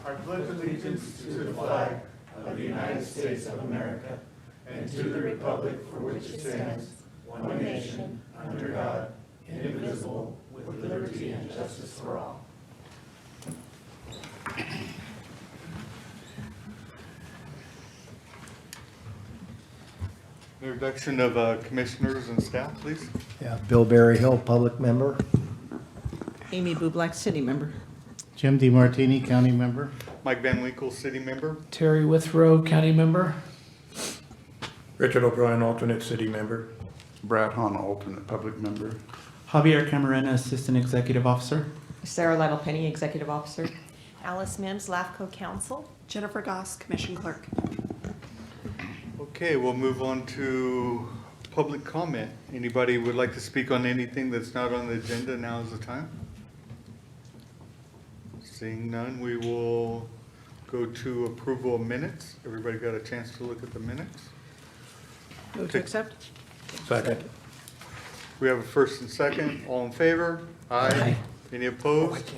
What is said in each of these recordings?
I pledge allegiance to the flag of the United States of America and to the republic for which it stands, one nation, under God, indivisible, with liberty and justice for all. Introduction of commissioners and staff, please. Yeah, Bill Berryhill, public member. Amy Bublak, city member. Jim DeMartini, county member. Mike Van Winkle, city member. Terry Withrow, county member. Richard O'Brien, alternate city member. Brad Hahn, alternate public member. Javier Camarena, Assistant Executive Officer. Sarah Lytle Penny, executive officer. Alice Mims, LAFCO counsel. Jennifer Goss, commission clerk. Okay, we'll move on to public comment. Anybody would like to speak on anything that's not on the agenda? Now is the time. Seeing none, we will go to approval of minutes. Everybody got a chance to look at the minutes? Move to accept. Second. We have a first and second. All in favor? Aye. Any opposed?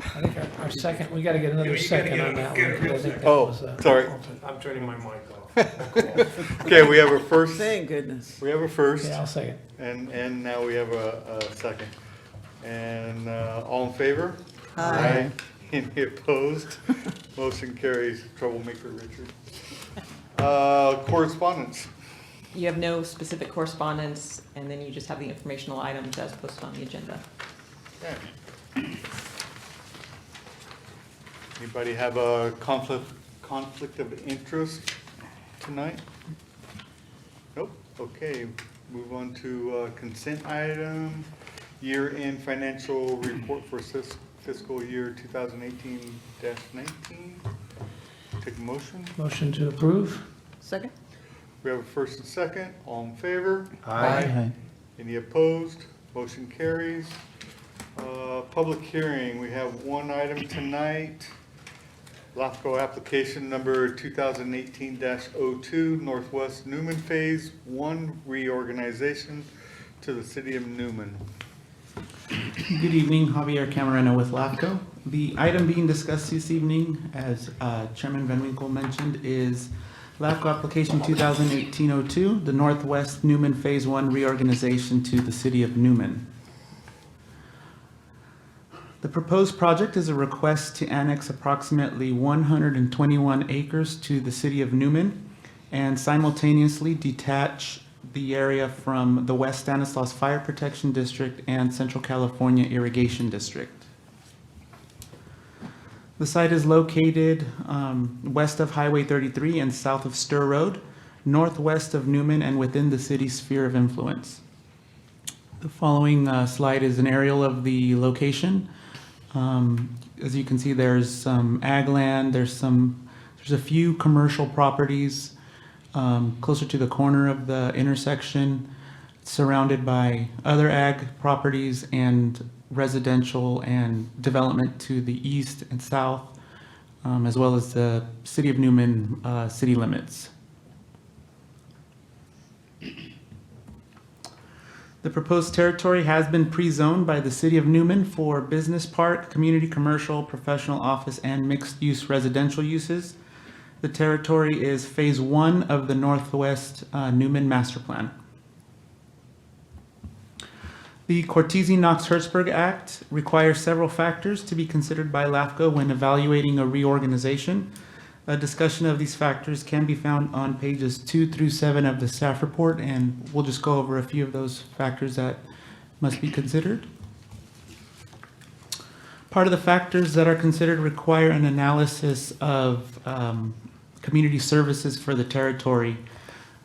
I think our second, we got to get another second on that one. 'Cause I think that Oh, was, sorry. I'm turning my mic off. Okay, we have a first. Thank goodness. We have a first, Yeah, I'll second. and now we have a second. And all in favor? Aye. Any opposed? Motion carries. Troublemaker Richard. Correspondence. You have no specific correspondence, and then you just have the informational items as posted on the agenda. Okay. Anybody have a conflict of interest tonight? Nope. Okay, move on to consent item, year-end financial report for fiscal year 2018-19. Take a motion. Motion to approve. Second. We have a first and second. All in favor? Aye. Any opposed? Motion carries. Public hearing, we have one item tonight. LAFCO application number 2018-02, Northwest Newman Phase 1 reorganization to the city of Newman. Good evening, Javier Camarena with LAFCO. The item being discussed this evening, as Chairman Van Winkle mentioned, is LAFCO application 2018-02, the Northwest Newman Phase 1 reorganization to the city of Newman. The proposed project is a request to annex approximately 121 acres to the city of Newman and simultaneously detach the area from the West Stanislaus Fire Protection District and Central California Irrigation District. The site is located west of Highway 33 and south of Stir Road, northwest of Newman and within the city's sphere of influence. The following slide is an aerial of the location. As you can see, there's some ag land, there's a few commercial properties closer to the corner of the intersection, surrounded by other ag properties and residential and development to the east and south, as well as the city of Newman city limits. The proposed territory has been pre-zoned by the City of Newman for business park, community commercial, professional office, and mixed-use residential uses. The territory is Phase 1 of the Northwest Newman Master Plan. The Cortese-Knox-Hertzberg Act requires several factors to be considered by LAFCO when evaluating a reorganization. A discussion of these factors can be found on pages 2 through 7 of the staff report, and we'll just go over a few of those factors that must be considered. Part of the factors that are considered require an analysis of community services for the territory.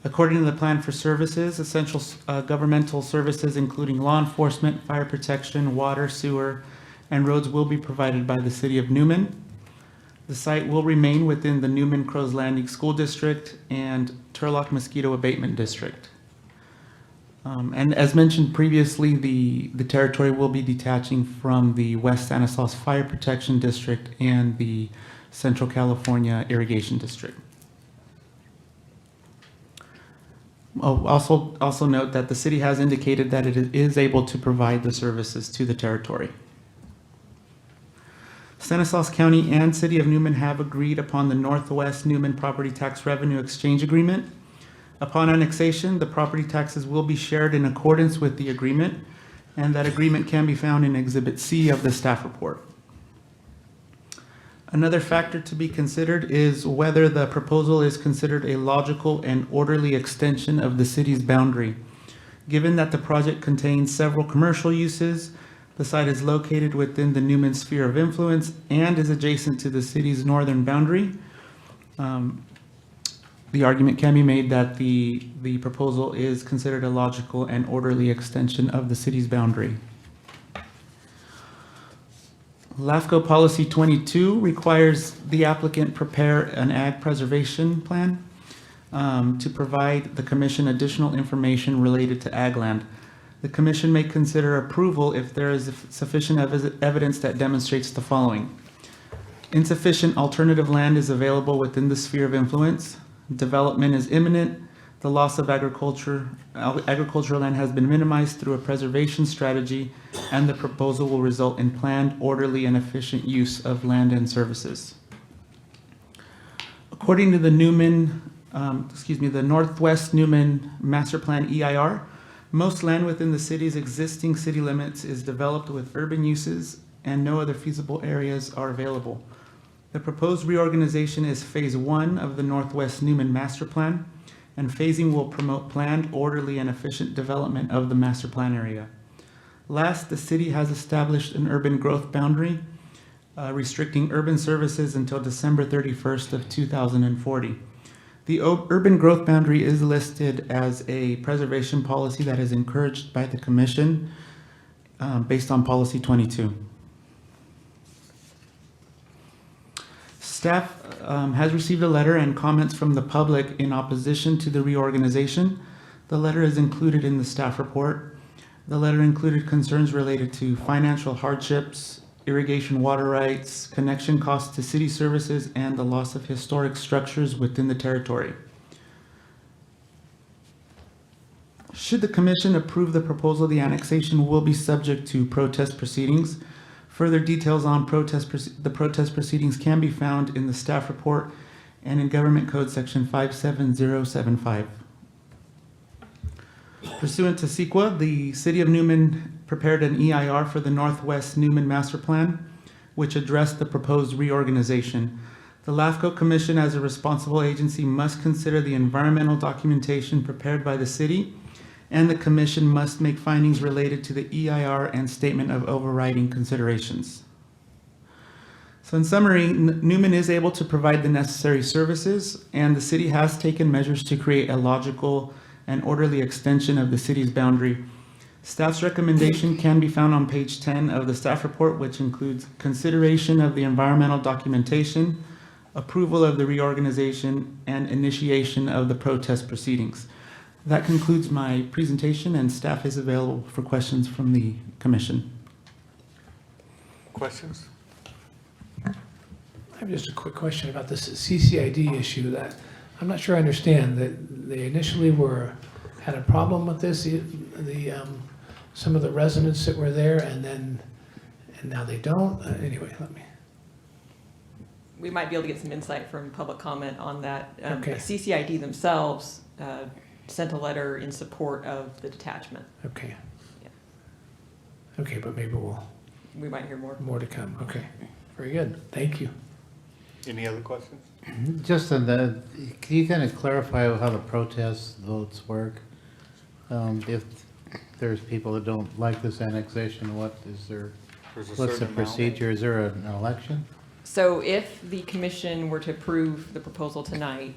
According to the plan for services, essential governmental services including law enforcement, fire protection, water, sewer, and roads will be provided by the City of Newman. The site will remain within the Newman Crows Landing School District and Turlock Mosquito Abatement District. And as mentioned previously, the territory will be detaching from the West Stanislaus Fire Protection District and the Central California Irrigation District. Also note that the city has indicated that it is able to provide the services to the territory. Stanislaus County and City of Newman have agreed upon the Northwest Newman Property Tax Revenue Exchange Agreement. Upon annexation, the property taxes will be shared in accordance with the agreement, and that agreement can be found in Exhibit C of the staff report. Another factor to be considered is whether the proposal is considered a logical and orderly extension of the city's boundary. Given that the project contains several commercial uses, the site is located within the Newman sphere of influence and is adjacent to the city's northern boundary, the argument can be made that the proposal is considered a logical and orderly extension of the city's boundary. LAFCO Policy 22 requires the applicant prepare an ag preservation plan to provide the commission additional information related to ag land. The commission may consider approval if there is sufficient evidence that demonstrates the following. Insufficient alternative land is available within the sphere of influence. Development is imminent. The loss of agricultural land has been minimized through a preservation strategy, and the proposal will result in planned, orderly, and efficient use of land and services. According to the the Northwest Newman Master Plan EIR, most land within the city's existing city limits is developed with urban uses, and no other feasible areas are available. The proposed reorganization is Phase 1 of the Northwest Newman Master Plan, and phasing will promote planned, orderly, and efficient development of the master plan area. Last, the city has established an urban growth boundary restricting urban services until December 31st of 2040. The urban growth boundary is listed as a preservation policy that is encouraged by the commission based on Policy 22. Staff has received a letter and comments from the public in opposition to the reorganization. The letter is included in the staff report. The letter included concerns related to financial hardships, irrigation water rights, connection costs to city services, and the loss of historic structures within the territory. Should the commission approve the proposal, the annexation will be subject to protest proceedings. Further details on the protest proceedings can be found in the staff report and in Government Code Section 57075. Pursuant to CEQA, the City of Newman prepared an EIR for the Northwest Newman Master Plan, which addressed the proposed reorganization. The LAFCO Commission, as a responsible agency, must consider the environmental documentation prepared by the city, and the commission must make findings related to the EIR and statement of overriding considerations. So in summary, Newman is able to provide the necessary services, and the city has taken measures to create a logical and orderly extension of the city's boundary. Staff's recommendation can be found on page 10 of the staff report, which includes consideration of the environmental documentation, approval of the reorganization, and initiation of the protest proceedings. That concludes my presentation, and staff is available for questions from the commission. Questions? I have just a quick question about this CCID issue that I'm not sure I understand. That they initially had a problem with this, some of the residents that were there, and now they don't. Anyway, We might be able to get some insight from public comment on that. Okay. The CCID themselves sent a letter in support of the detachment. Okay. Yeah. Okay, but maybe We might hear more. more to come. Okay, very good. Thank you. Any other questions? Just on the, can you kind of clarify how the protest votes work? If there's people that don't like this annexation, what's the procedure? Is there an election? So if the commission were to approve the proposal tonight,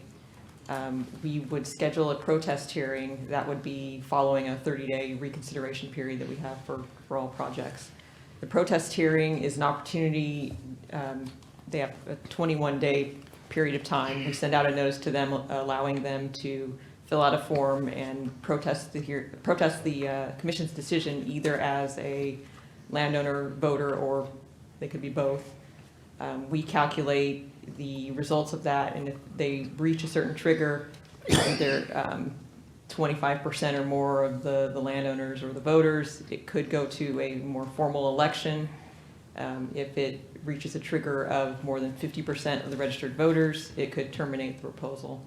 we would schedule a protest hearing that would be following a 30-day reconsideration period that we have for all projects. The protest hearing is an opportunity, they have a 21-day period of time. We send out a notice to them allowing them to fill out a form and protest the commission's decision either as a landowner, voter, or they could be both. We calculate the results of that, and if they reach a certain trigger, either 25% or more of the landowners or the voters, it could go to a more formal election. If it reaches a trigger of more than 50% of the registered voters, it could terminate the proposal.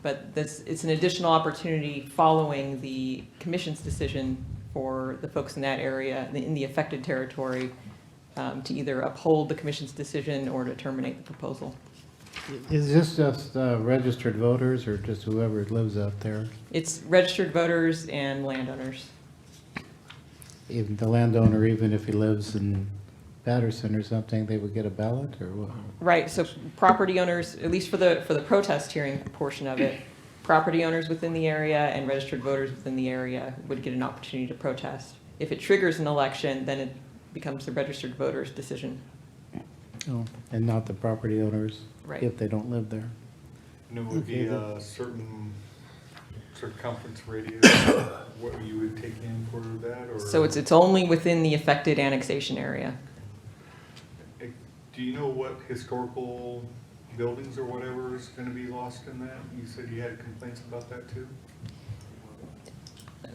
But it's an additional opportunity following the commission's decision for the folks in that area, in the affected territory, to either uphold the commission's decision or to terminate the proposal. Is this just registered voters or just whoever lives out there? It's registered voters and landowners. Even the landowner, even if he lives in Patterson or something, they would get a ballot or what? Right, so property owners, at least for the protest hearing portion of it, property owners within the area and registered voters within the area would get an opportunity to protest. If it triggers an election, then it becomes the registered voters' decision. Oh, and not the property owners? Right. If they don't live there? And it would be a certain circumference radius, what you would take in for that, or? So it's only within the affected annexation area. Do you know what historical buildings or whatever is gonna be lost in that? You said you had complaints about that too?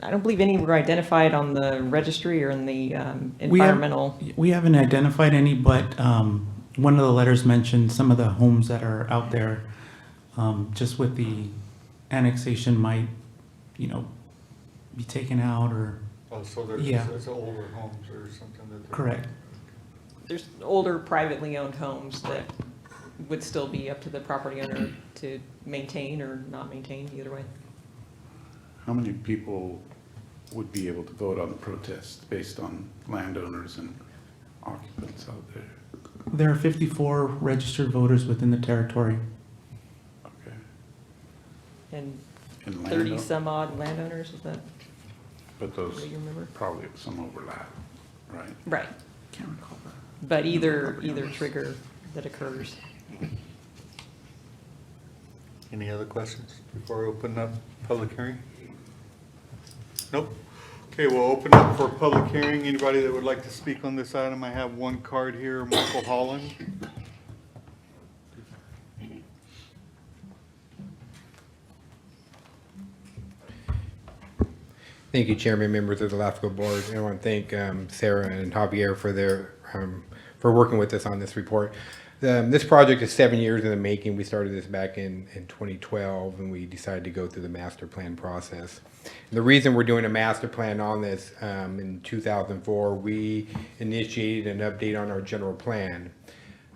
I don't believe any were identified on the registry or in the environmental. We haven't identified any, but one of the letters mentioned some of the homes that are out there, just with the annexation might, be taken out or, Oh, so there's, Yeah. it's older homes or something that. correct. There's older privately owned homes that would still be up to the property owner to maintain or not maintain, either way. How many people would be able to vote on the protest based on landowners and occupants out there? There are 54 registered voters within the territory. Okay. And And 30 landowner, some odd landowners, is that but those what you remember? probably some overlap, right? Right, Can't recall that. but either trigger that occurs. Any other questions before I open up public hearing? Nope. Okay, we'll open up for public hearing. Anybody that would like to speak on this item? I have one card here, Michael Holland. Thank you, Chairman, members of the LAFCO board. I want to thank Sarah and Javier for working with us on this report. This project is 7 years in the making. We started this back in 2012, and we decided to go through the master plan process. And the reason we're doing a master plan on this, in 2004, we initiated an update on our general plan.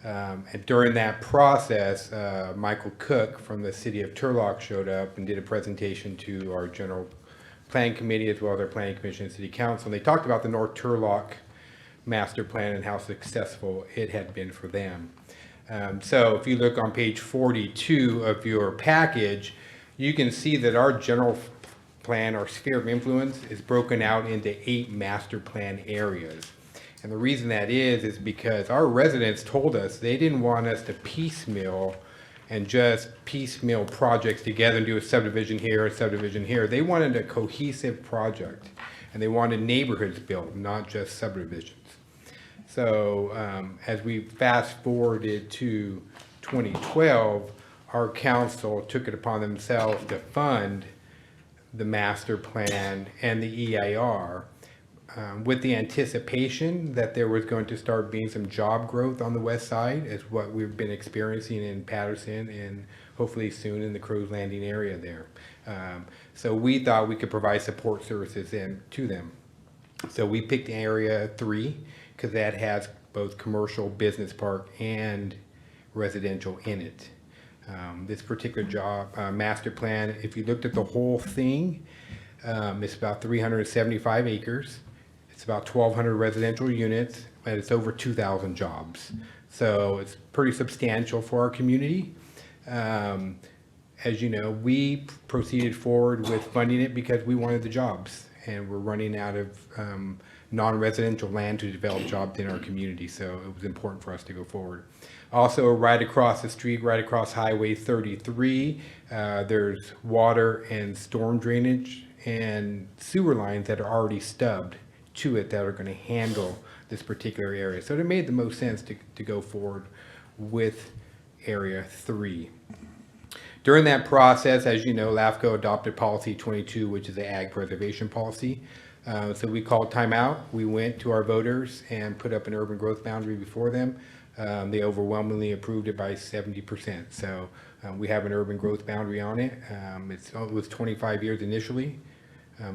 And during that process, Michael Cook from the city of Turlock showed up and did a presentation to our general plan committee as well as our planning commission and city council. And they talked about the North Turlock master plan and how successful it had been for them. So if you look on page 42 of your package, you can see that our general plan, our sphere of influence, is broken out into 8 master plan areas. And the reason that is because our residents told us they didn't want us to piecemeal and just piecemeal projects together and do a subdivision here, a subdivision here. They wanted a cohesive project, and they wanted neighborhoods built, not just subdivisions. So as we fast forwarded to 2012, our council took it upon themselves to fund the master plan and the EIR with the anticipation that there was going to start being some job growth on the west side, as what we've been experiencing in Patterson and hopefully soon in the Crow's Landing area there. So we thought we could provide support services to them. So we picked Area 3 because that has both commercial, business park, and residential in it. This particular master plan, if you looked at the whole thing, it's about 375 acres. It's about 1,200 residential units, and it's over 2,000 jobs. So it's pretty substantial for our community. As you know, we proceeded forward with funding it because we wanted the jobs, and we're running out of non-residential land to develop jobs in our community, so it was important for us to go forward. Also, right across the street, right across Highway 33, there's water and storm drainage and sewer lines that are already stubbed to it that are going to handle this particular area. So it made the most sense to go forward with Area 3. During that process, as you know, LAFCO adopted Policy 22, which is the Ag Preservation Policy. So we called timeout. We went to our voters and put up an urban growth boundary before them. They overwhelmingly approved it by 70%. So we have an urban growth boundary on it. It was 25 years initially.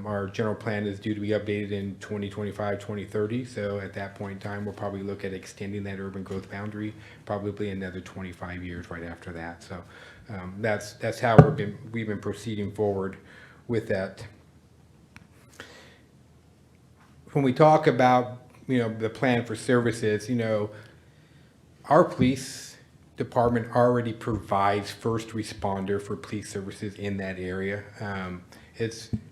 Our general plan is due to be updated in 2025, 2030. So at that point in time, we'll probably look at extending that urban growth boundary, probably another 25 years right after that. So that's how we've been proceeding forward with that. When we talk about, the plan for services, our police department already provides first responder for police services in that area.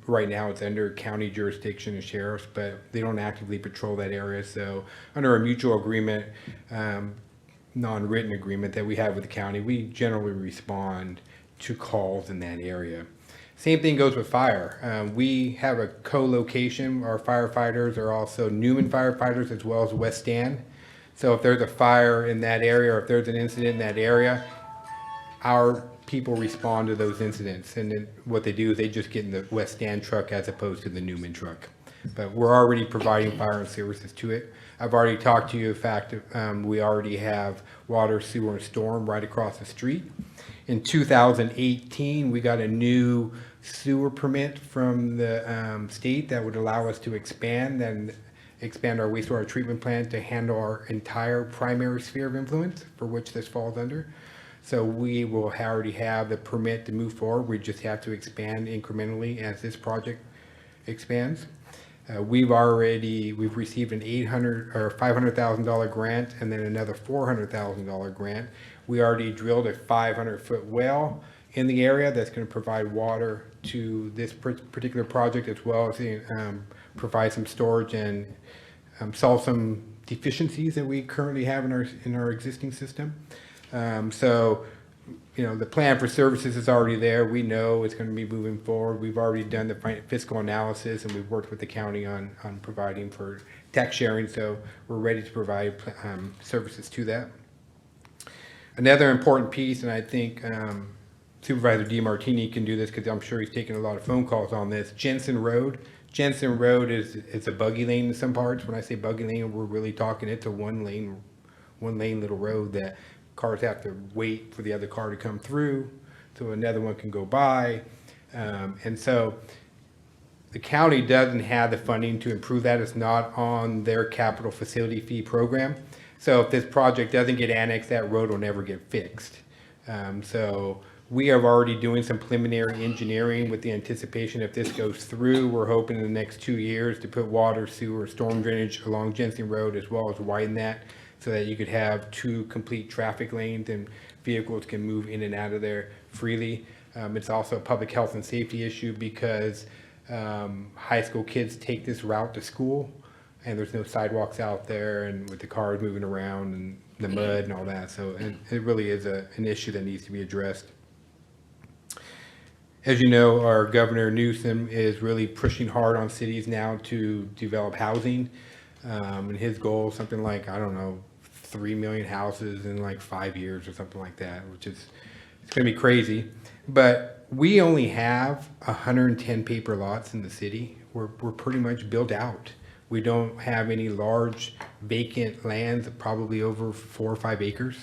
Right now it's under county jurisdiction and sheriffs, but they don't actively patrol that area. So under a mutual agreement, non-written agreement that we have with the county, we generally respond to calls in that area. Same thing goes with fire. We have a co-location. Our firefighters are also Newman firefighters as well as West Stand. So if there's a fire in that area or if there's an incident in that area, our people respond to those incidents. And then what they do is they just get in the West Stand truck as opposed to the Newman truck. But we're already providing fire and services to it. I've already talked to you, in fact, we already have water, sewer, and storm right across the street. In 2018, we got a new sewer permit from the state that would allow us to expand our wastewater treatment plant to handle our entire primary sphere of influence for which this falls under. So we will already have the permit to move forward. We just have to expand incrementally as this project expands. We've received an $800,000 or $500,000 grant and then another $400,000 grant. We already drilled a 500-foot well in the area that's going to provide water to this particular project, as well as provide some storage and solve some deficiencies that we currently have in our existing system. So the plan for services is already there. We know it's going to be moving forward. We've already done the fiscal analysis, and we've worked with the county on providing for tax sharing. So we're ready to provide services to that. Another important piece, and I think Supervisor DiMartini can do this because I'm sure he's taking a lot of phone calls on this. Jensen Road. Jensen Road is a buggy lane in some parts. When I say buggy lane, we're really talking it's a one lane little road that cars have to wait for the other car to come through so another one can go by. And so the county doesn't have the funding to improve that. It's not on their capital facility fee program. So if this project doesn't get annexed, that road will never get fixed. So we are already doing some preliminary engineering with the anticipation if this goes through, we're hoping in the next 2 years to put water, sewer, storm drainage along Jensen Road as well as widen that so that you could have 2 complete traffic lanes and vehicles can move in and out of there freely. It's also a public health and safety issue because high school kids take this route to school and there's no sidewalks out there and with the cars moving around and the mud and all that. So it really is an issue that needs to be addressed. As you know, our Governor Newsom is really pushing hard on cities now to develop housing. And his goal is something like, 3 million houses in like 5 years or something like that, which is, it's gonna be crazy. But we only have 110 paper lots in the city. We're pretty much built out. We don't have any large vacant lands, probably over 4 or 5 acres,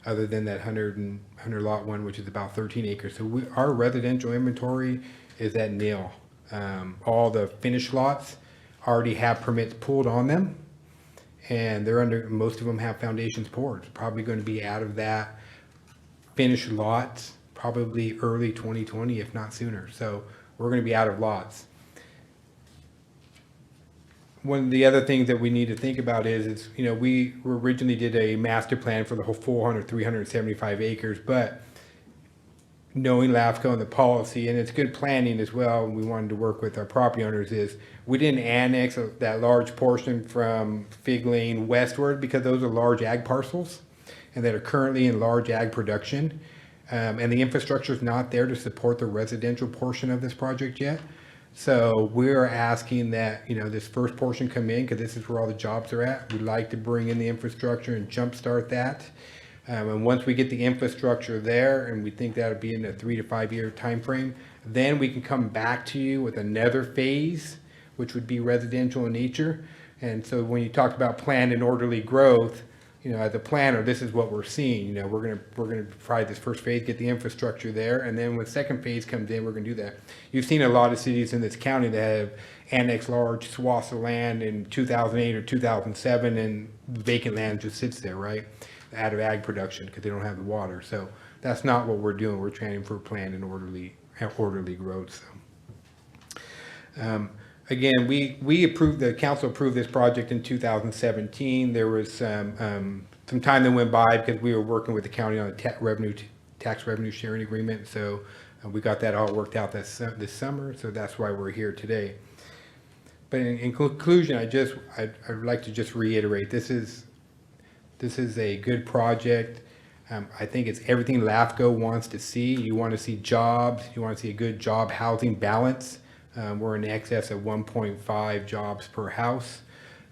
other than that 100 lot one, which is about 13 acres. So our residential inventory is at nil. All the finished lots already have permits pulled on them, and most of them have foundations poured. It's probably going to be out of that finished lots probably early 2020, if not sooner. So we're going to be out of lots. One of the other things that we need to think about is we originally did a master plan for the whole 375 acres, but knowing LAFCO and the policy, and it's good planning as well, we wanted to work with our property owners, is we didn't annex that large portion from Fig Lane westward because those are large ag parcels and that are currently in large ag production. And the infrastructure is not there to support the residential portion of this project yet. So we're asking that, this first portion come in because this is where all the jobs are at. We'd like to bring in the infrastructure and jumpstart that. And once we get the infrastructure there, and we think that would be in a 3 to 5 year time frame, then we can come back to you with another phase, which would be residential in nature. And so when you talk about planned and orderly growth, you know, as a planner, this is what we're seeing. You know, we're gonna provide this first phase, get the infrastructure there, and then when second phase comes in, we're gonna do that. You've seen a lot of cities in this county that have annexed large swaths of land in 2008 or 2007, and vacant land just sits there, right? Out of ag production because they don't have the water. So that's not what we're doing. We're training for planned and orderly growth. So. Again, we approved, the council approved this project in 2017. There was some time that went by because we were working with the county on a tax revenue sharing agreement. So we got that all worked out this summer. So that's why we're here today. But in conclusion, I'd like to just reiterate, this is a good project. I think it's everything LAFCO wants to see. You want to see jobs. You want to see a good job housing balance. We're in excess of 1.5 jobs per house.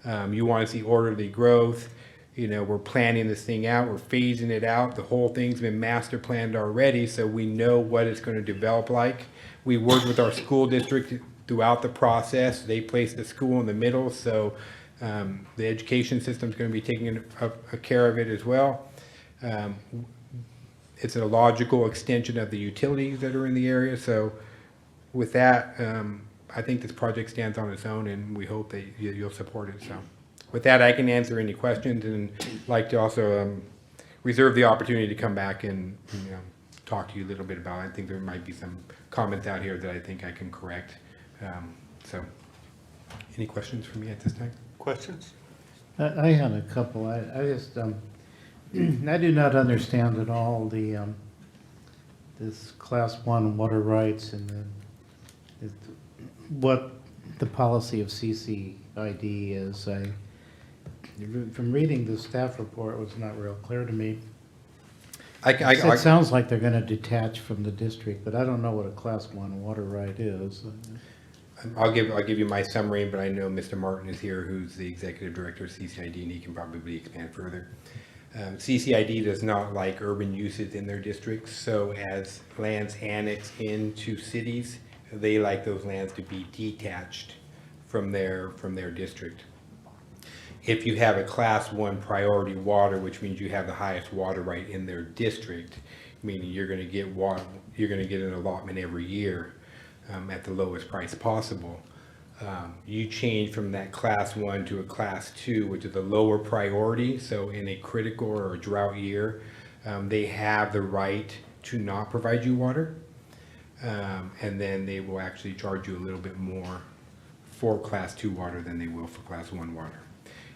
You want to see orderly growth. You know, we're planning this thing out. We're phasing it out. The whole thing's been master planned already, so we know what it's going to develop like. We worked with our school district throughout the process. They placed the school in the middle, so the education system is going to be taking care of it as well. It's a logical extension of the utilities that are in the area. So with that, I think this project stands on its own, and we hope that you'll support it. So with that, I can answer any questions, and like to also reserve the opportunity to come back and talk to you a little bit about it. I think there might be some comments out here that I think I can correct. So any questions for me at this time? Questions? I had a couple. I just, I do not understand at all the, this Class 1 water rights and what the policy of CCID is. From reading the staff report, it was not real clear to me. It sounds like they're going to detach from the district, but I don't know what a Class 1 water right is. I'll give you my summary, but I know Mr. Martin is here, who's the executive director of CCID, and he can probably expand further. CCID does not like urban uses in their districts, so as lands annex into cities, they like those lands to be detached from their district. If you have a Class 1 priority water, which means you have the highest water right in their district, meaning you're going to get water, you're going to get an allotment every year at the lowest price possible. You change from that Class 1 to a Class 2, which is a lower priority. So in a critical or a drought year, they have the right to not provide you water. And then they will actually charge you a little bit more for Class 2 water than they will for Class 1 water.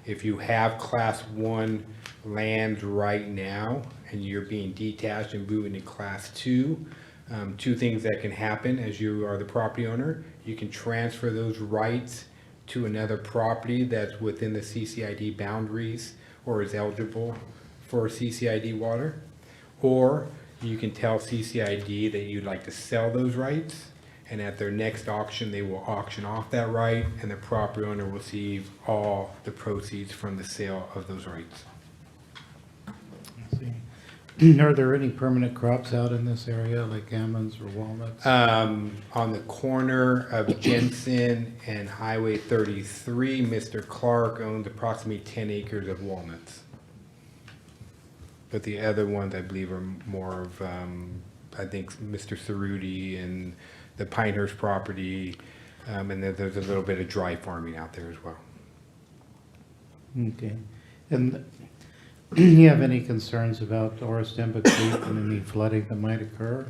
If you have Class 1 land right now and you're being detached and moving to Class 2, two things that can happen as you are the property owner. You can transfer those rights to another property that's within the CCID boundaries or is eligible for CCID water. Or you can tell CCID that you'd like to sell those rights, and at their next auction, they will auction off that right, and the property owner will receive all the proceeds from the sale of those rights. Are there any permanent crops out in this area, like almonds or walnuts? On the corner of Jensen and Highway 33, Mr. Clark owns approximately 10 acres of walnuts. But the other ones, I believe, are more of, I think, Mr. Cerruti and the Pinehurst property, and then there's a little bit of dry farming out there as well. Okay. And do you have any concerns about Orostemba Creek and any flooding that might occur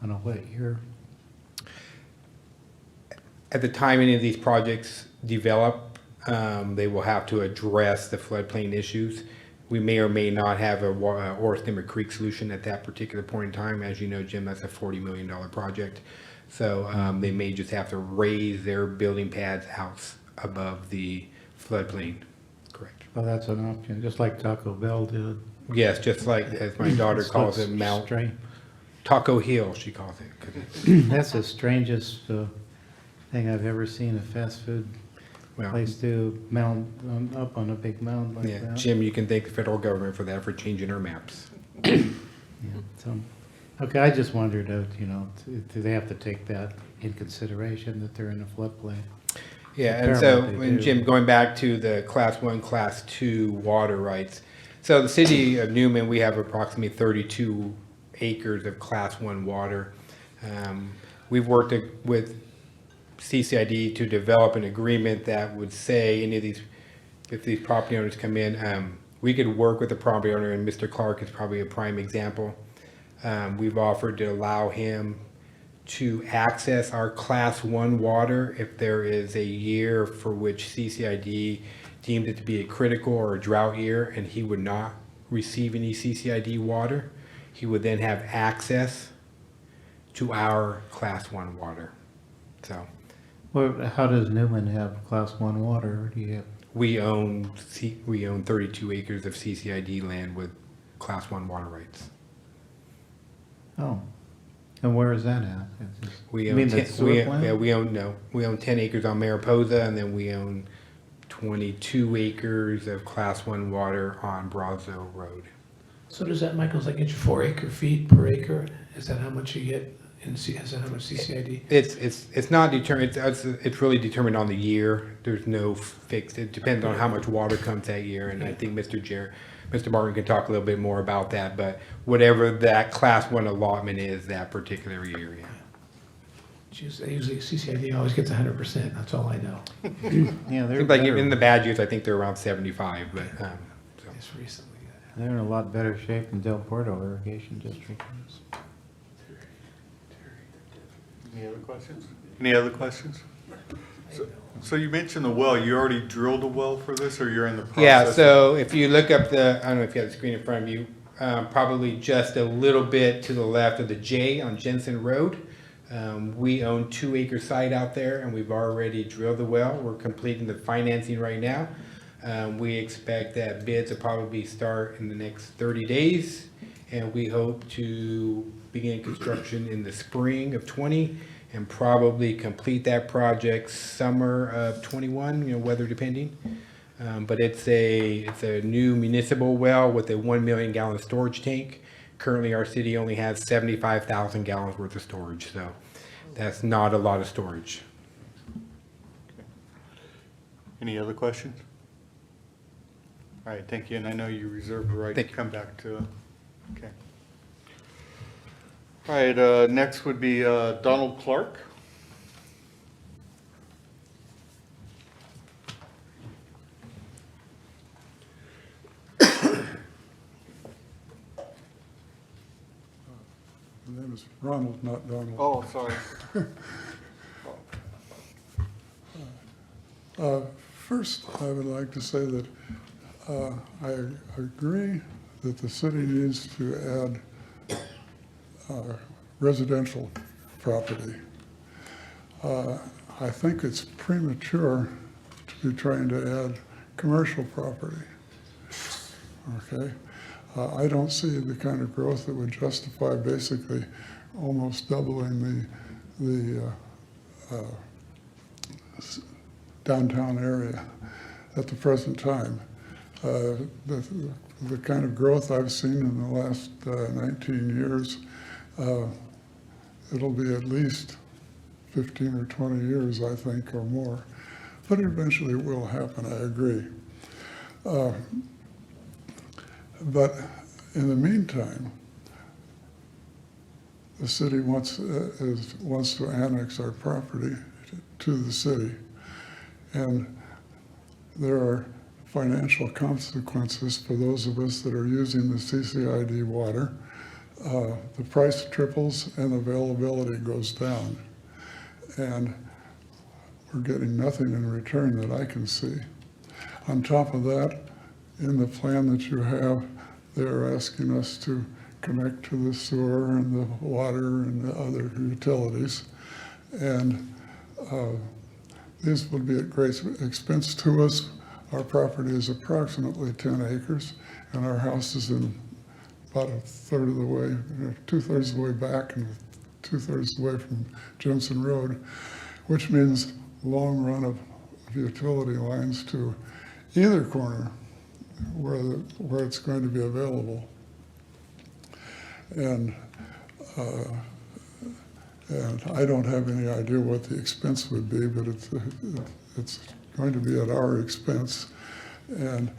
on a wet year? At the time any of these projects develop, they will have to address the floodplain issues. We may or may not have a Orostemba Creek solution at that particular point in time. As you know, Jim, that's a $40 million project. So they may just have to raise their building pads out above the floodplain. Correct. Well, that's an option, just like Taco Bell did. Yes, just like, as my daughter calls it, Mount Taco Hill, she calls it. That's the strangest thing I've ever seen a fast food place do, mount up on a big mound like that. Jim, you can thank the federal government for that, for changing our maps. Yeah, so, okay, I just wondered, do they have to take that in consideration, that they're in a floodplain? Yeah, and Repair so, what they and do. Jim, going back to the Class 1, Class 2 water rights. So the city of Newman, we have approximately 32 acres of Class 1 water. We've worked with CCID to develop an agreement that would say any of these, if these property owners come in, we could work with the property owner, and Mr. Clark is probably a prime example. We've offered to allow him to access our Class 1 water if there is a year for which CCID deemed it to be a critical or a drought year, and he would not receive any CCID water. He would then have access to our Class 1 water. So Well, how does Newman have Class 1 water? Do you have, we own 32 acres of CCID land with Class 1 water rights. oh, and where is that at? Is this- We You own mean the 10, sewer we, plant? yeah, we own 10 acres on Mariposa, and then we own 22 acres of Class 1 water on Brazo Road. So does that, Michael, does that get you 4 acre feet per acre? Is that how much you get in is that how much CCID? It's not determined, it's really determined on the year. There's no fixed, it depends on how much water comes that year, and I think Mr. Martin can talk a little bit more about that, but whatever that Class 1 allotment is that particular year, yeah. Usually CCID always gets 100%, that's all I know, Yeah, they're Seems like better. in the bad years, I think they're around 75, but, so. just recently. They're in a lot better shape than Del Porto Irrigation District is. Any other questions? Any other questions? So you mentioned the well, you already drilled a well for this, or you're in the process? Yeah, so if you look up the, I don't know if you have the screen in front of you, probably just a little bit to the left of the J on Jensen Road. We own 2 acre site out there, and we've already drilled the well. We're completing the financing right now. We expect that bids will probably start in the next 30 days, and we hope to begin construction in the spring of 20 and probably complete that project summer of 21, weather depending. But it's a new municipal well with a 1 million gallon storage tank. Currently, our city only has 75,000 gallons worth of storage, so that's not a lot of storage. Any other questions? All right, thank you, and I know you reserve the right to Thank you. come back to, okay. All right, next would be Donald Clark. My name is Ronald, not Donald. Oh, sorry. First, I would like to say that I agree that the city needs to add residential property. I think it's premature to be trying to add commercial property. Okay? I don't see the kind of growth that would justify basically almost doubling the downtown area at the present time. The kind of growth I've seen in the last 19 years, it'll be at least 15 or 20 years, I think, or more. But eventually it will happen, I agree. But in the meantime, the city wants to annex our property to the city. And there are financial consequences for those of us that are using the CCID water. The price triples and availability goes down. And we're getting nothing in return that I can see. On top of that, in the plan that you have, they're asking us to connect to the sewer and the water and the other utilities. And these will be at great expense to us. Our property is approximately 10 acres, and our house is in about a third of the way, 2/3 of the way back and 2/3 of the way from Jensen Road, which means long run of utility lines to either corner where it's going to be available. And I don't have any idea what the expense would be, but it's going to be at our expense. And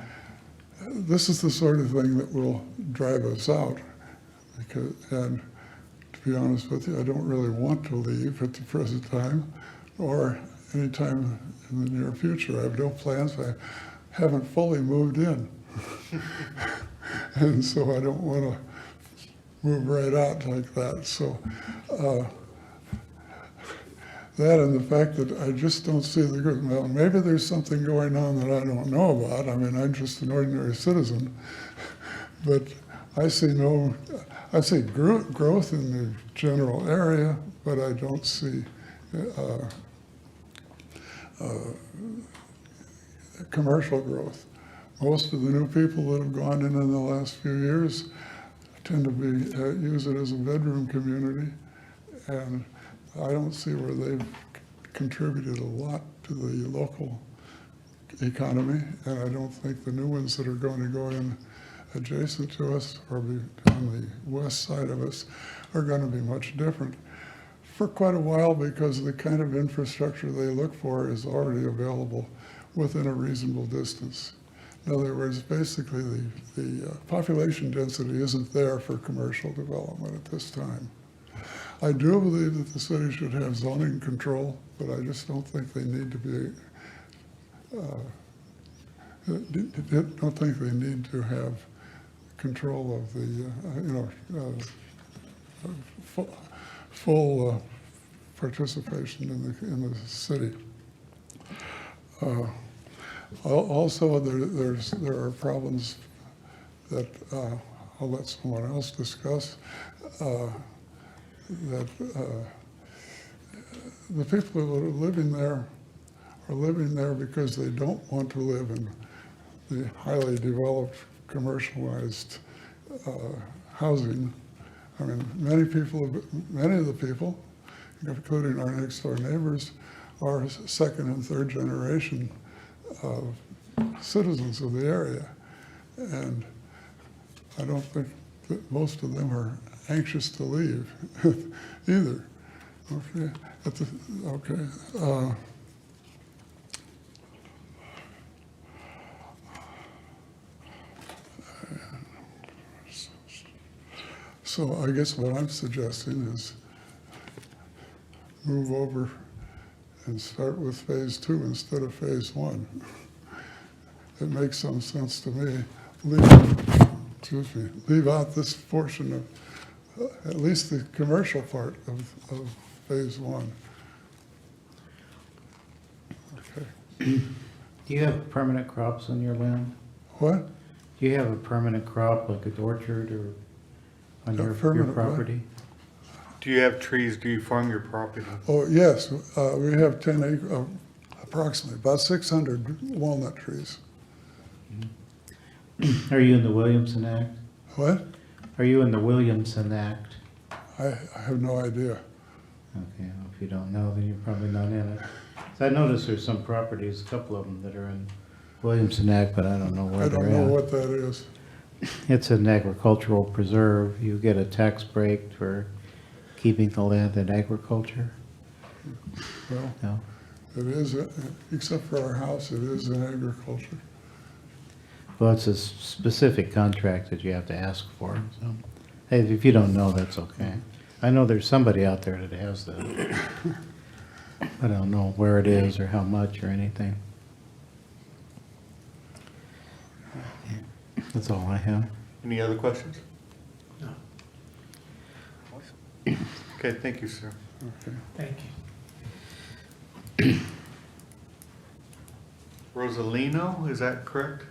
this is the sort of thing that will drive us out. And to be honest with you, I don't really want to leave at the present time or anytime in the near future. I have no plans. I haven't fully moved in. And so I don't want to move right out like that. So that and the fact that I just don't see the good. Well, maybe there's something going on that I don't know about. I mean, I'm just an ordinary citizen. But I see growth in the general area, but I don't see commercial growth. Most of the new people that have gone in the last few years tend to use it as a bedroom community, and I don't see where they've contributed a lot to the local economy, and I don't think the new ones that are going to go in adjacent to us or be on the west side of us are going to be much different for quite a while, because the kind of infrastructure they look for is already available within a reasonable distance. In other words, basically the population density isn't there for commercial development at this time. I do believe that the city should have zoning control, but I just don't think they need to be, don't think they need to have control of the, full participation in the city. Also, there are problems that I'll let someone else discuss. That the people who are living there because they don't want to live in the highly developed, commercialized housing. I mean, many of the people, including our next door neighbors, are second and third generation citizens of the area. And I don't think that most of them are anxious to leave either. Okay. So I guess what I'm suggesting is move over and start with phase 2 instead of phase 1. It makes some sense to me. Leave out this portion of at least the commercial part of phase 1. Okay. Do you have permanent crops on your land? What? Do you have a permanent crop like an orchard or on your property? Do you have trees? Do you farm your property? Oh, yes. We have 10 acres, approximately, about 600 walnut trees. Are you in the Williamson Act? What? Are you in the Williamson Act? I have no idea. Okay, well, if you don't know, then you're probably not in it. So I noticed there's some properties, a couple of them that are in Williamson Act, but I don't know where they're at. I don't know what that is. It's an agricultural preserve. You get a tax break for keeping the land in agriculture. Well, No. it is, except for our house, it is in agriculture. Well, it's a specific contract that you have to ask for. So, hey, if you don't know, that's okay. I know there's somebody out there that has that. I don't know where it is or how much or anything. That's all I have. Any other questions? No. Okay, thank you, sir. Okay. Thank you. Rosalino, is that correct?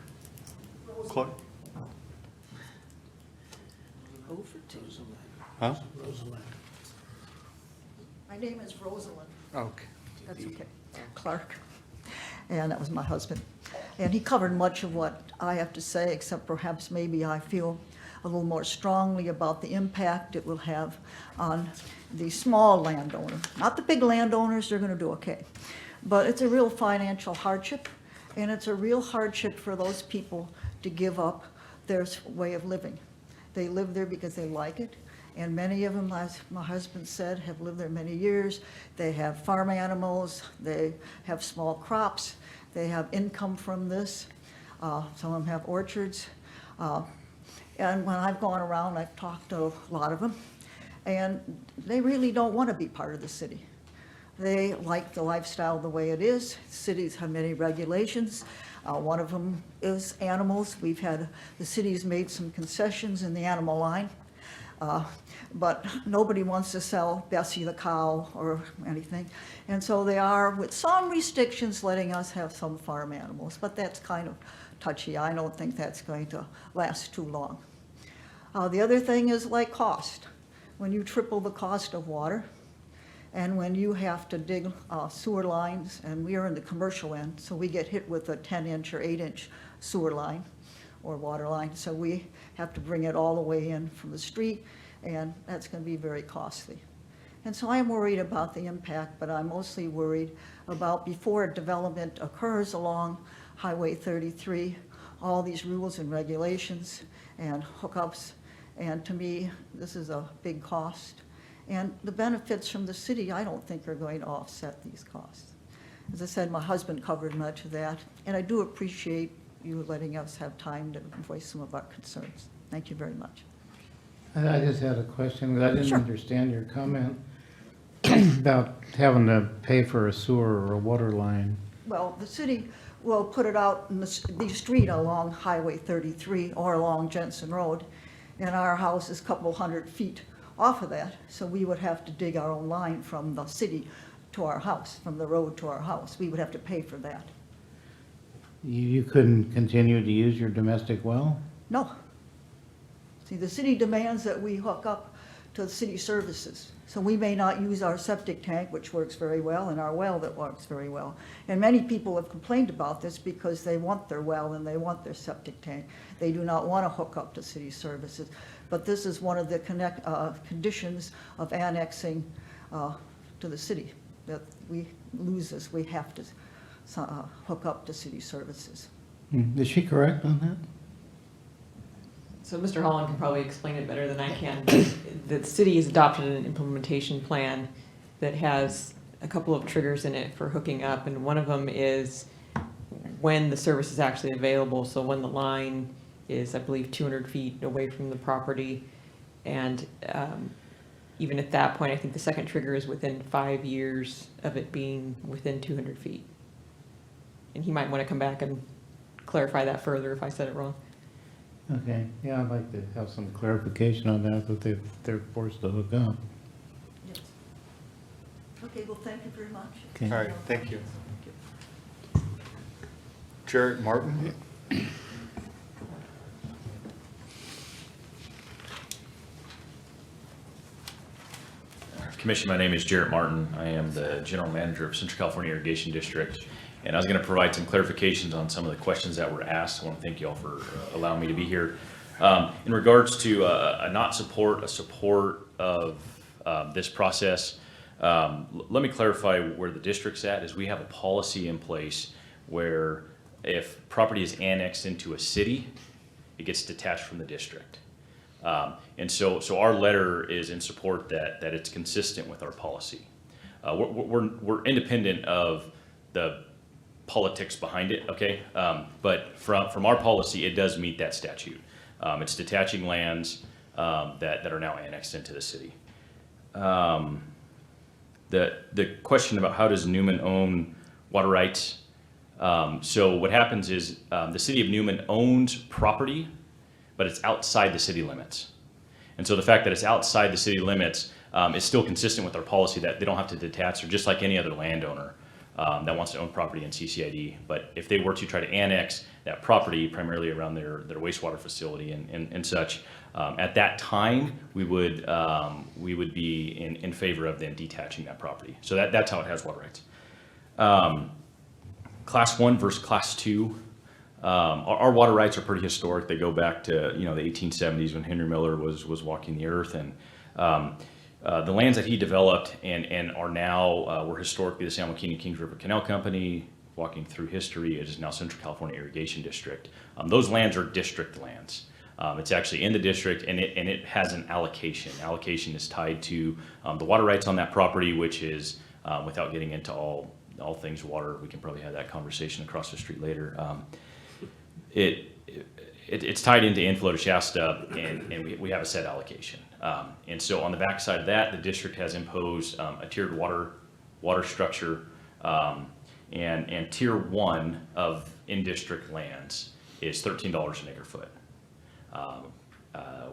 Clark? Huh? My name is Rosalind. Okay. That's okay. Clark. And that was my husband. And he covered much of what I have to say, except perhaps maybe I feel a little more strongly about the impact it will have on the small landowners. Not the big landowners, they're going to do okay. But it's a real financial hardship, and it's a real hardship for those people to give up their way of living. They live there because they like it, And many of them, as my husband said, have lived there many years. They have farm animals, they have small crops, they have income from this. Some of them have orchards. And when I've gone around, I've talked to a lot of them, and they really don't want to be part of the city. They like the lifestyle the way it is. Cities have many regulations. One of them is animals. The city's made some concessions in the animal line, but nobody wants to sell Bessie the cow or anything. And so they are, with some restrictions, letting us have some farm animals, but that's kind of touchy. I don't think that's going to last too long. The other thing is like cost. When you triple the cost of water, and when you have to dig sewer lines, and we are in the commercial end, so we get hit with a 10-inch or 8-inch sewer line or water line, so we have to bring it all the way in from the street, and that's going to be very costly. And so I'm worried about the impact, but I'm mostly worried about before development occurs along Highway 33, all these rules and regulations and hookups, and to me, this is a big cost. And the benefits from the city, I don't think are going to offset these costs. As I said, my husband covered much of that, and I do appreciate you letting us have time to voice some of our concerns. Thank you very much. I just had a question, because I didn't Sure. understand your comment about having to pay for a sewer or a water line. Well, the city will put it out in the street along Highway 33 or along Jensen Road, and our house is a couple hundred feet off of that, so we would have to dig our own line from the city to our house, from the road to our house. We would have to pay for that. You couldn't continue to use your domestic well? No. See, the city demands that we hook up to the city services. So we may not use our septic tank, which works very well, and our well that works very well. And many people have complained about this because they want their well and they want their septic tank. They do not want to hook up to city services. But this is one of the conditions of annexing to the city, that we lose this. We have to hook up to city services. Is she correct on that? So Mr. Holland can probably explain it better than I can. The city has adopted an implementation plan that has a couple of triggers in it for hooking up, and one of them is when the service is actually available. So when the line is, I believe, 200 feet away from the property, and even at that point, I think the second trigger is within 5 years of it being within 200 feet. And he might want to come back and clarify that further if I said it wrong. Okay, yeah, I'd like to have some clarification on that, that they're forced to hook up. Yes. Okay, well, thank you very much. Okay. All right, thank you. Jarrett Martin? Commission, my name is Jarrett Martin. I am the General Manager of Central California Irrigation District, and I was going to provide some clarifications on some of the questions that were asked. I want to thank you all for allowing me to be here. In regards to a not support, a support of this process, let me clarify where the district's at. Is we have a policy in place where if property is annexed into a city, it gets detached from the district. And so our letter is in support that it's consistent with our policy. We're independent of the politics behind it, okay? But from our policy, it does meet that statute. It's detaching lands that are now annexed into the city. The question about how does Newman own water rights? So what happens is the city of Newman owns property, but it's outside the city limits. And so the fact that it's outside the city limits is still consistent with our policy that they don't have to detach. They're just like any other landowner that wants to own property in CCID. But if they were to try to annex that property primarily around their wastewater facility and such, at that time, we would be in favor of them detaching that property. So that's how it has water rights. Class 1 versus Class 2. Our water rights are pretty historic. They go back to the 1870s when Henry Miller was walking the earth, and the lands that he developed and are now were historically the San Joaquin and Kings River Canal Company. Walking through history, it is now Central California Irrigation District. Those lands are district lands. It's actually in the district, and it has an allocation. Allocation is tied to the water rights on that property, which is, without getting into all things water, we can probably have that conversation across the street later. It's tied into inflow to Shasta, and we have a set allocation. And so on the backside of that, the district has imposed a tiered water structure, and tier 1 of in-district lands is $13 an acre foot.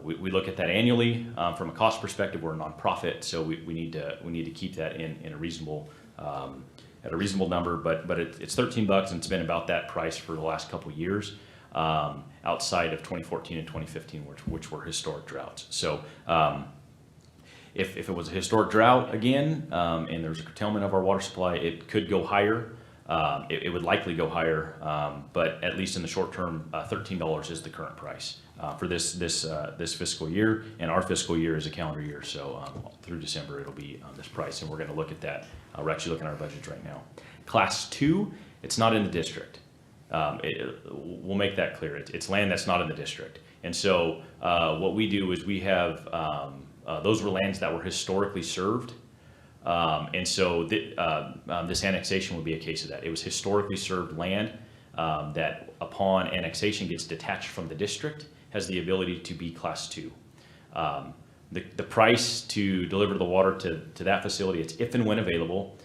We look at that annually. From a cost perspective, we're a nonprofit, so we need to keep that in a reasonable at a reasonable number. But it's $13, and it's been about that price for the last couple of years, outside of 2014 and 2015, which were historic droughts. So if it was a historic drought again, and there's a curtailment of our water supply, it could go higher. It would likely go higher, but at least in the short term, $13 is the current price for this fiscal year, and our fiscal year is a calendar year, so through December it'll be this price, and we're going to look at that. We're actually looking at our budgets right now. Class 2, it's not in the district. We'll make that clear. It's land that's not in the district, and so what we do is we have those were lands that were historically served. And so this annexation would be a case of that. It was historically served land that upon annexation gets detached from the district, has the ability to be class 2. The price to deliver the water to that facility, it's if and when available.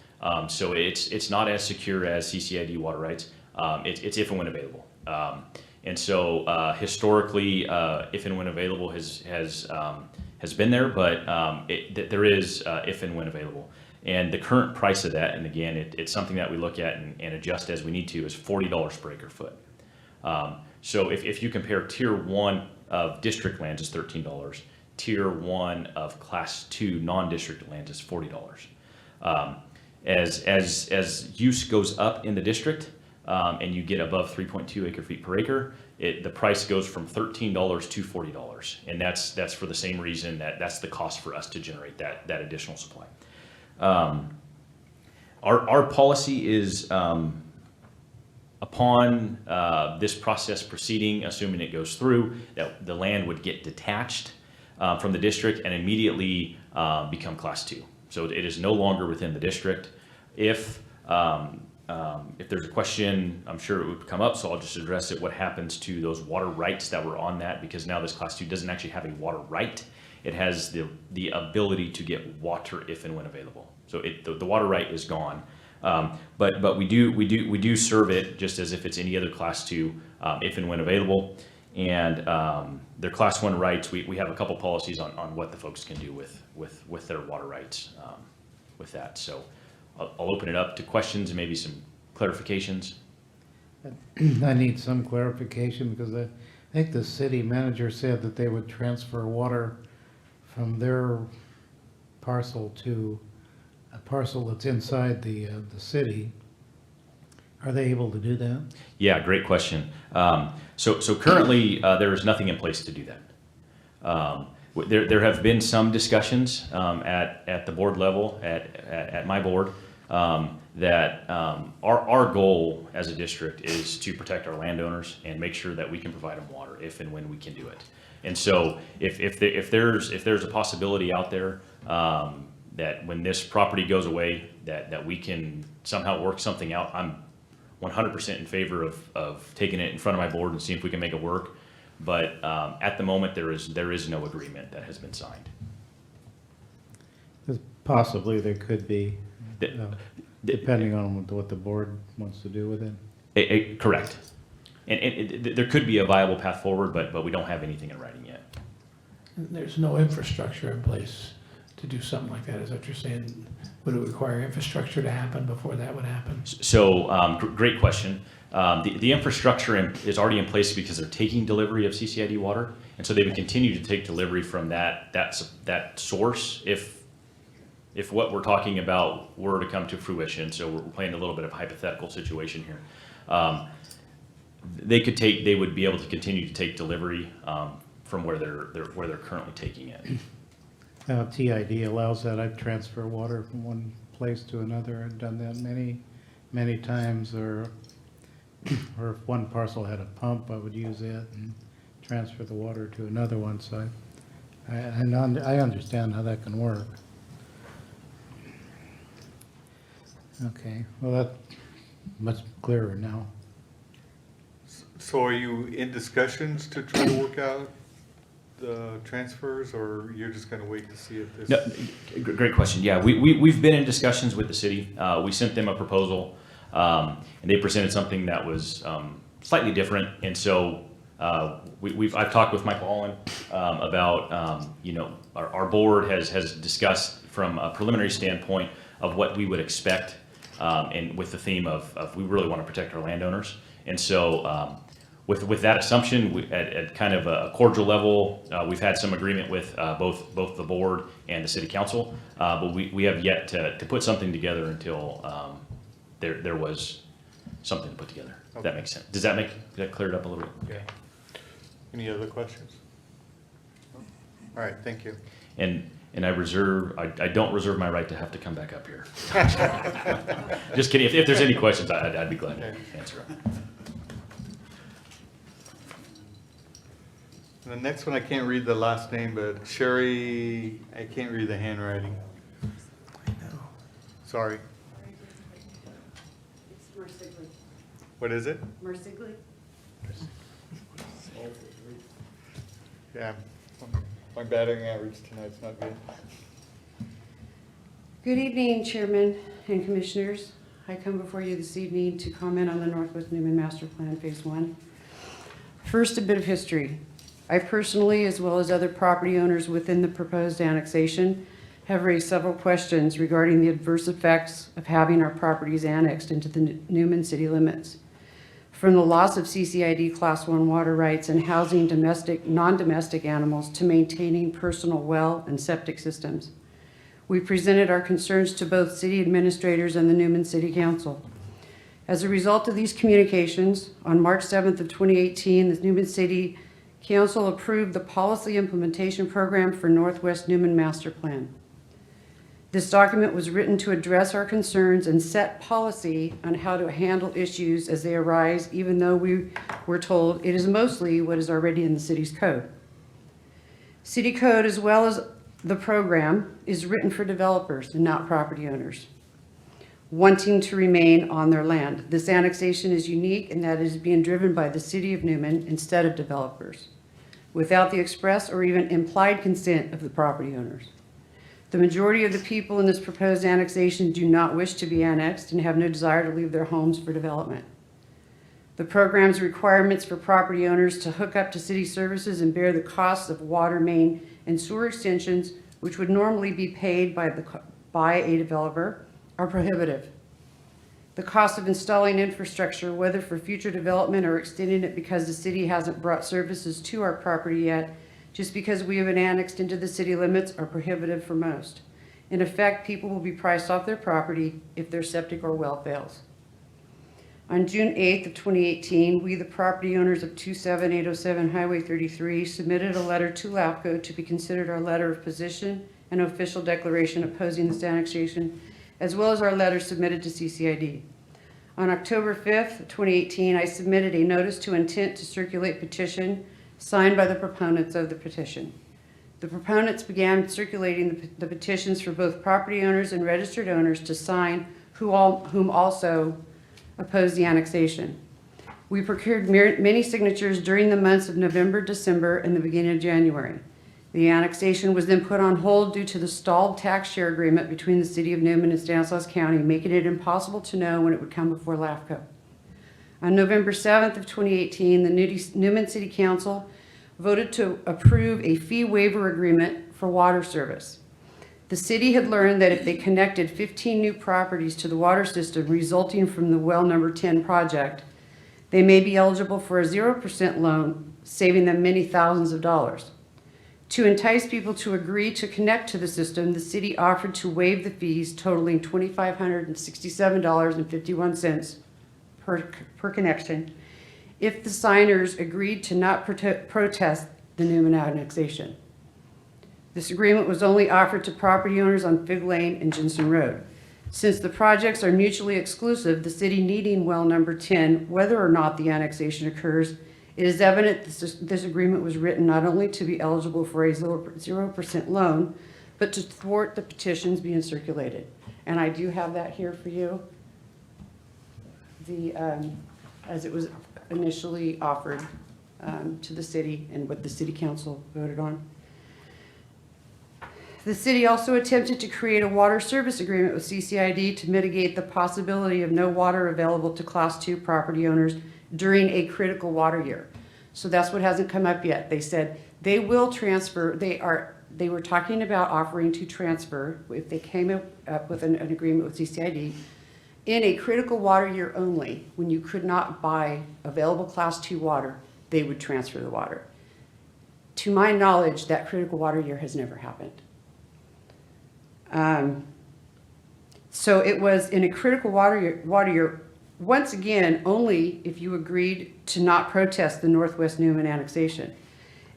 So it's not as secure as CCID water rights. It's if and when available. And so historically, if and when available has been there, but there is if and when available. And the current price of that, and again, it's something that we look at and adjust as we need to, is $40 per acre foot. So if you compare tier 1 of district lands is $13, tier 1 of class 2 non-district lands is $40. As use goes up in the district, and you get above 3.2 acre feet per acre, the price goes from $13 to $40, and that's for the same reason that's the cost for us to generate that additional supply. Our policy is upon this process proceeding, assuming it goes through, that the land would get detached from the district and immediately become class 2. So it is no longer within the district. If there's a question, I'm sure it would come up, so I'll just address it. What happens to those water rights that were on that? Because now this class 2 doesn't actually have a water right. It has the ability to get water if and when available. So the water right is gone. But we do serve it just as if it's any other class 2 if and when available. And their class 1 rights, we have a couple policies on what the folks can do with their water rights with that. So I'll open it up to questions and maybe some clarifications. I need some clarification because I think the city manager said that they would transfer water from their parcel to a parcel that's inside the city. Are they able to do that? Yeah, great question. So currently there is nothing in place to do that. There have been some discussions at the board level, at my board, that our goal as a district is to protect our landowners and make sure that we can provide them water if and when we can do it. And so if there's a possibility out there that when this property goes away, that we can somehow work something out, I'm 100% in favor of taking it in front of my board and seeing if we can make it work. But at the moment, there is no agreement that has been signed. Possibly there could be, depending on what the board wants to do with it. Correct. And there could be a viable path forward, but we don't have anything in writing yet. There's no infrastructure in place to do something like that, is what you're saying? Would it require infrastructure to happen before that would happen? So, great question. The infrastructure is already in place because they're taking delivery of CCID water, and so they would continue to take delivery from that source if what we're talking about were to come to fruition. So we're playing a little bit of a hypothetical situation here. They would be able to continue to take delivery from where they're currently taking it. TID allows that. I've transferred water from one place to another. I've done that many times. Or if one parcel had a pump, I would use it and transfer the water to another one, so I understand how that can work. Okay, well, that's much clearer now. So are you in discussions to try to work out the transfers, or you're just gonna wait to see if this? No, great question. Yeah, we've been in discussions with the city. We sent them a proposal, and they presented something that was slightly different. And so I've talked with Michael Allen about, our board has discussed from a preliminary standpoint of what we would expect, and with the theme of we really want to protect our landowners. And so with that assumption, at kind of a cordial level, we've had some agreement with both the board and the city council, but we have yet to put something together until there was something to put together. If that makes sense. Does that clear it up a little bit? Okay. Any other questions? All right, thank you. And I don't reserve my right to have to come back up here. Just kidding. If there's any questions, I'd be glad to answer them. The next one, I can't read the last name, but Sherry, I can't read the handwriting. I know. Sorry. It's Mercigli. What is it? Mercigli? Yeah, my batting average tonight's not good. Good evening, Chairman and Commissioners. I come before you this evening to comment on the Northwest Newman Master Plan Phase 1. First, a bit of history. I personally, as well as other property owners within the proposed annexation, have raised several questions regarding the adverse effects of having our properties annexed into the Newman city limits. From the loss of CCID Class 1 water rights and housing non-domestic animals to maintaining personal well and septic systems. We presented our concerns to both city administrators and the Newman City Council. As a result of these communications, on March 7th of 2018, the Newman City Council approved the Policy Implementation Program for Northwest Newman Master Plan. This document was written to address our concerns and set policy on how to handle issues as they arise, even though we were told it is mostly what is already in the city's code. City code, as well as the program, is written for developers and not property owners wanting to remain on their land. This annexation is unique in that it is being driven by the city of Newman instead of developers, without the express or even implied consent of the property owners. The majority of the people in this proposed annexation do not wish to be annexed and have no desire to leave their homes for development. The program's requirements for property owners to hook up to city services and bear the costs of water main and sewer extensions, which would normally be paid by a developer, are prohibitive. The cost of installing infrastructure, whether for future development or extending it because the city hasn't brought services to our property yet, just because we have been annexed into the city limits, are prohibitive for most. In effect, people will be priced off their property if their septic or well fails. On June 8th of 2018, we, the property owners of 27807 Highway 33, submitted a letter to LAFCO to be considered our letter of position and official declaration opposing this annexation, as well as our letter submitted to CCID. On October 5th, 2018, I submitted a notice to intent to circulate petition signed by the proponents of the petition. The proponents began circulating the petitions for both property owners and registered owners to sign, whom also opposed the annexation. We procured many signatures during the months of November, December, and the beginning of January. The annexation was then put on hold due to the stalled tax share agreement between the City of Newman and Stanislaus County, making it impossible to know when it would come before LAFCO. On November 7th of 2018, the Newman City Council voted to approve a fee waiver agreement for water service. The city had learned that if they connected 15 new properties to the water system resulting from the well number 10 project, they may be eligible for a 0% loan, saving them many thousands of dollars. To entice people to agree to connect to the system, the city offered to waive the fees totaling $2,567.51 per connection if the signers agreed to not protest the Newman annexation. This agreement was only offered to property owners on Fig Lane and Jensen Road. Since the projects are mutually exclusive, the city needing well number 10, whether or not the annexation occurs, It is evident this agreement was written not only to be eligible for a 0% loan, but to thwart the petitions being circulated. And I do have that here for you. As it was initially offered to the city and what the city council voted on. The city also attempted to create a water service agreement with CCID to mitigate the possibility of no water available to Class II property owners during a critical water year. So that's what hasn't come up yet. They said they will transfer, they were talking about offering to transfer, if they came up with an agreement with CCID, in a critical water year only, when you could not buy available Class II water, they would transfer the water. To my knowledge, that critical water year has never happened. So it was in a critical water year, once again, only if you agreed to not protest the Northwest Newman annexation.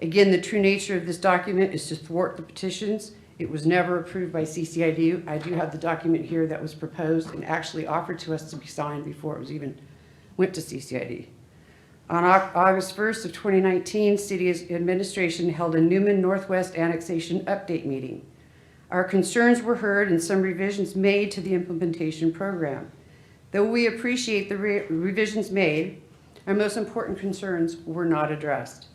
Again, the true nature of this document is to thwart the petitions. It was never approved by CCID. I do have the document here that was proposed and actually offered to us to be signed before it was even went to CCID. On August 1st of 2019, City Administration held a Newman Northwest Annexation Update meeting. Our concerns were heard and some revisions made to the implementation program. Though we appreciate the revisions made, our most important concerns were not addressed.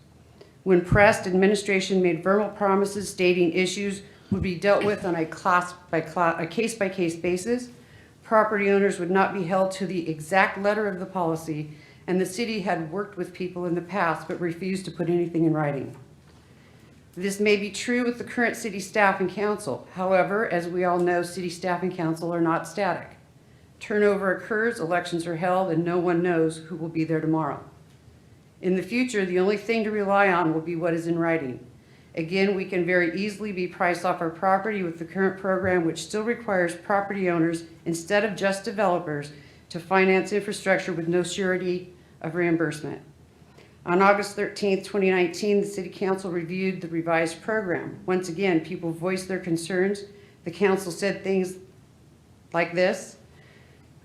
When pressed, administration made verbal promises stating issues would be dealt with on a case-by-case basis. Property owners would not be held to the exact letter of the policy, and the city had worked with people in the past but refused to put anything in writing. This may be true with the current city staff and council. However, as we all know, city staff and council are not static. Turnover occurs, elections are held, and no one knows who will be there tomorrow. In the future, the only thing to rely on will be what is in writing. Again, we can very easily be priced off our property with the current program, which still requires property owners, instead of just developers, to finance infrastructure with no surety of reimbursement. On August 13th, 2019, the City Council reviewed the revised program. Once again, people voiced their concerns. The council said things like this,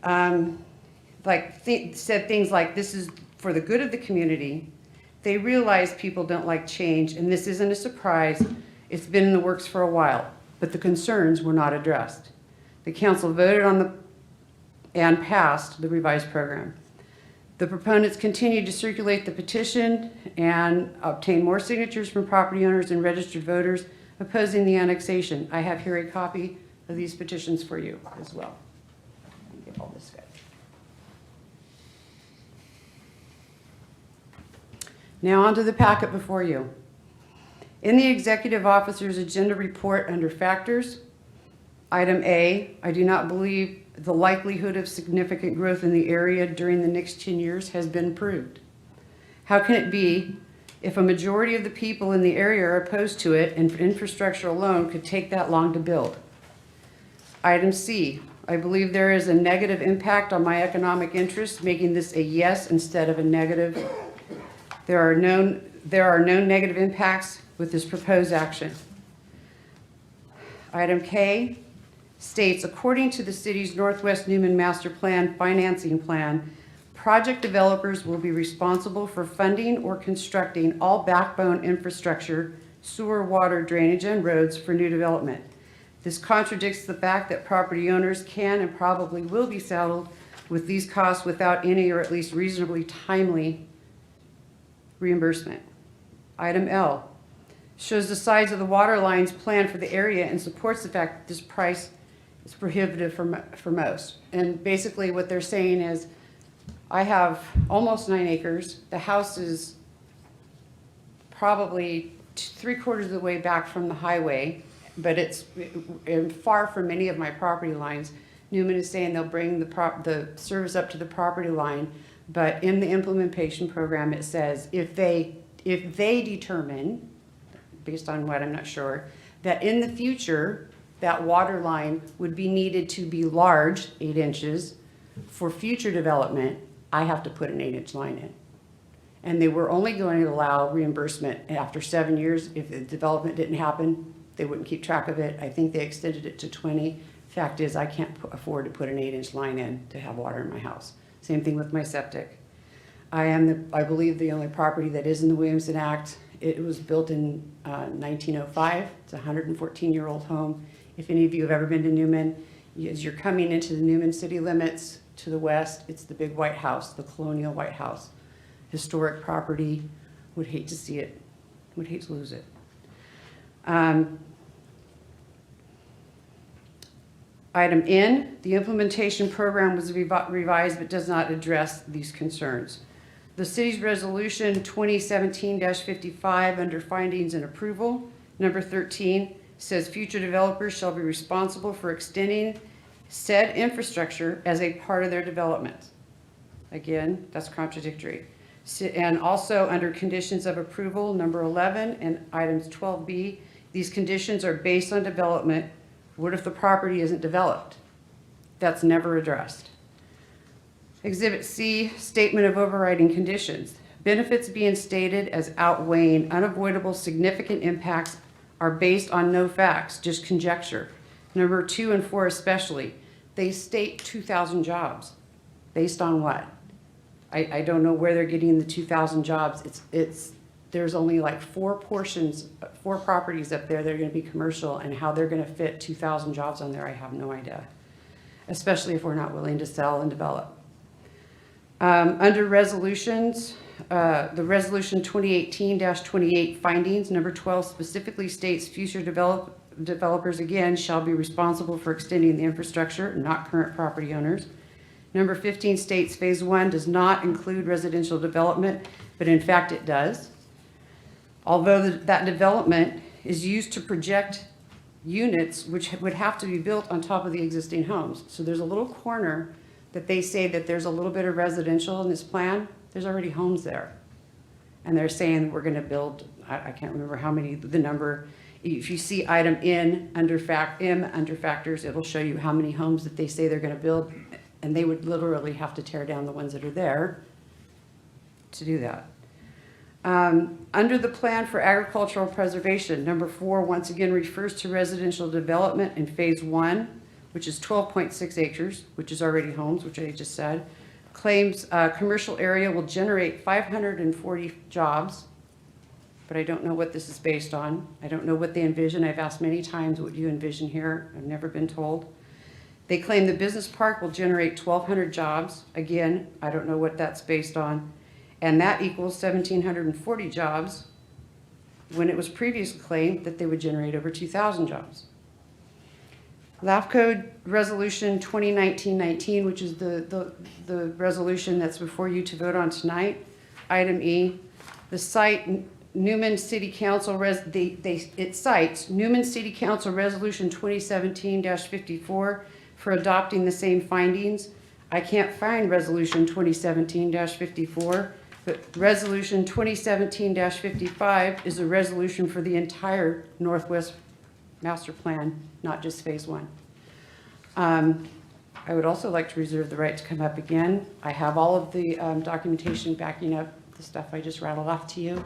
said things like, this is for the good of the community. They realize people don't like change, and this isn't a surprise. It's been in the works for a while, but the concerns were not addressed. The council voted on and passed the revised program. The proponents continued to circulate the petition and obtain more signatures from property owners and registered voters opposing the annexation. I have here a copy of these petitions for you as well. Let me get all this guy. Now on to the packet before you. In the executive officer's agenda report under factors, item A, I do not believe the likelihood of significant growth in the area during the next 10 years has been proved. How can it be if a majority of the people in the area are opposed to it and infrastructure alone could take that long to build? Item C, I believe there is a negative impact on my economic interests, making this a yes instead of a negative. There are no negative impacts with this proposed action. Item K states, according to the city's Northwest Newman Master Plan financing plan, project developers will be responsible for funding or constructing all backbone infrastructure, sewer, water, drainage, and roads for new development. This contradicts the fact that property owners can and probably will be saddled with these costs without any or at least reasonably timely reimbursement. Item L shows the size of the water lines planned for the area and supports the fact that this price is prohibitive for most. And basically what they're saying is, I have almost 9 acres. The house is probably 3/4 of the way back from the highway, but it's far from many of my property lines. Newman is saying they'll bring the service up to the property line, but in the implementation program it says if they determine, based on what I'm not sure, that in the future that water line would be needed to be large, 8 inches, for future development, I have to put an 8-inch line in. And they were only going to allow reimbursement after 7 years. If the development didn't happen, they wouldn't keep track of it. I think they extended it to 20. Fact is, I can't afford to put an 8-inch line in to have water in my house. Same thing with my septic. I believe, the only property that is in the Williamson Act. It was built in 1905. It's a 114-year-old home. If any of you have ever been to Newman, as you're coming into the Newman city limits to the west, it's the big white house, the colonial white house. Historic property. Would hate to see it. Would hate to lose it. Item N, the implementation program was revised but does not address these concerns. The city's resolution 2017-55 under findings and approval, number 13, says future developers shall be responsible for extending said infrastructure as a part of their development. Again, that's contradictory. And also under conditions of approval, number 11 and items 12B, these conditions are based on development. What if the property isn't developed? That's never addressed. Exhibit C, statement of overriding conditions. Benefits being stated as outweighing unavoidable significant impacts are based on no facts, just conjecture. Number 2 and 4 especially, they state 2,000 jobs. Based on what? I don't know where they're getting the 2,000 jobs. There's only like 4 properties up there that are going to be commercial, and how they're going to fit 2,000 jobs on there, I have no idea. Especially if we're not willing to sell and develop. Under resolutions, the resolution 2018-28 findings, number 12 specifically states future developers again shall be responsible for extending the infrastructure, not current property owners. Number 15 states phase 1 does not include residential development, but in fact it does. Although that development is used to project units which would have to be built on top of the existing homes. So there's a little corner that they say that there's a little bit of residential in this plan. There's already homes there. And they're saying we're going to build, I can't remember how many, the number. If you see item M under factors, it'll show you how many homes that they say they're going to build. And they would literally have to tear down the ones that are there to do that. Under the plan for agricultural preservation, number 4 once again refers to residential development in phase 1, which is 12.6 acres, which is already homes, which I just said. Claims commercial area will generate 540 jobs, but I don't know what this is based on. I don't know what they envision. I've asked many times, what do you envision here? I've never been told. They claim the business park will generate 1,200 jobs. Again, I don't know what that's based on. And that equals 1,740 jobs when it was previously claimed that they would generate over 2,000 jobs. LAFCO Resolution 2019-19, which is the resolution that's before you to vote on tonight. Item E, the site Newman City Council, it cites Newman City Council Resolution 2017-54 for adopting the same findings. I can't find Resolution 2017-54, but Resolution 2017-55 is a resolution for the entire Northwest Master Plan, not just Phase 1. I would also like to reserve the right to come up again. I have all of the documentation backing up the stuff I just rattled off to you.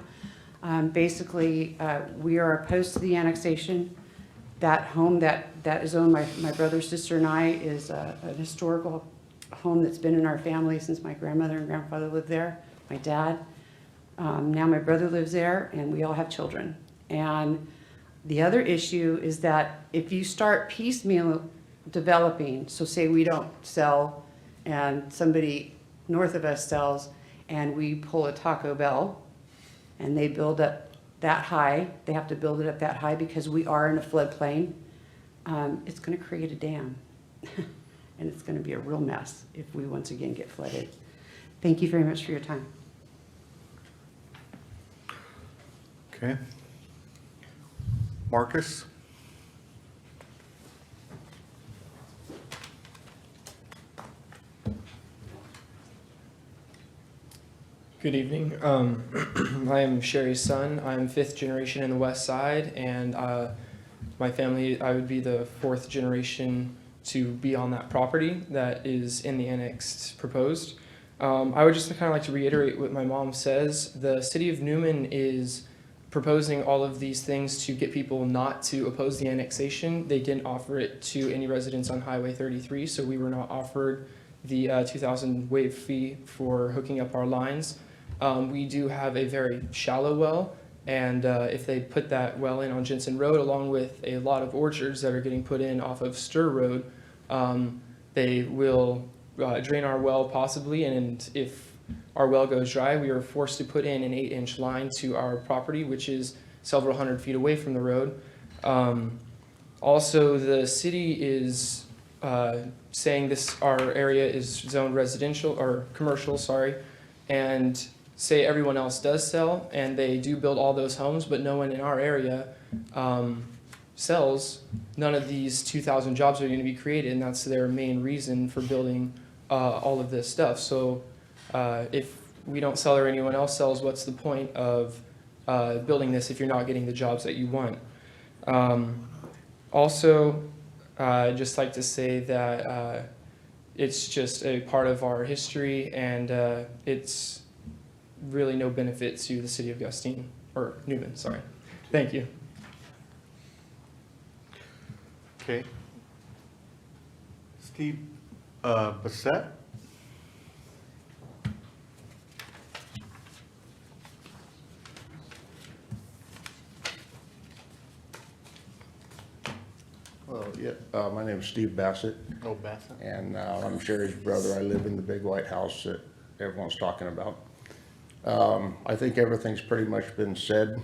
Basically, we are opposed to the annexation. That home that is owned by my brother, sister, and I is an historical home that's been in our family since my grandmother and grandfather lived there, my dad. Now my brother lives there, and we all have children. And the other issue is that if you start piecemeal developing, so say we don't sell and somebody north of us sells, and we pull a Taco Bell and they build up that high, they have to build it up that high because we are in a floodplain, it's going to create a dam. And it's going to be a real mess if we once again get flooded. Thank you very much for your time. Okay. Marcus? Good evening. I am Sherry's son. I'm 5th generation in the West Side, and my family, I would be the 4th generation to be on that property that is in the annex proposed. I would just kind of like to reiterate what my mom says. The city of Newman is proposing all of these things to get people not to oppose the annexation. They didn't offer it to any residents on Highway 33, so we were not offered the 2,000 waive fee for hooking up our lines. We do have a very shallow well, and if they put that well in on Jensen Road, along with a lot of orchards that are getting put in off of Stir Road, they will drain our well possibly, and if our well goes dry, we are forced to put in an 8-inch line to our property, which is several hundred feet away from the road. Also, the city is saying our area is zoned residential or commercial, sorry, and say everyone else does sell and they do build all those homes, but no one in our area sells. None of these 2,000 jobs are going to be created, and that's their main reason for building all of this stuff. So if we don't sell or anyone else sells, what's the point of building this if you're not getting the jobs that you want? Also, I'd just like to say that it's just a part of our history, and it's really no benefit to the city of Gustine, or Newman, sorry. Thank you. Okay. Steve Bassett? Well, yeah, my name is Steve Bassett. Oh, Bassett. And I'm Sherry's brother. I live in the big white house that everyone's talking about. I think everything's pretty much been said.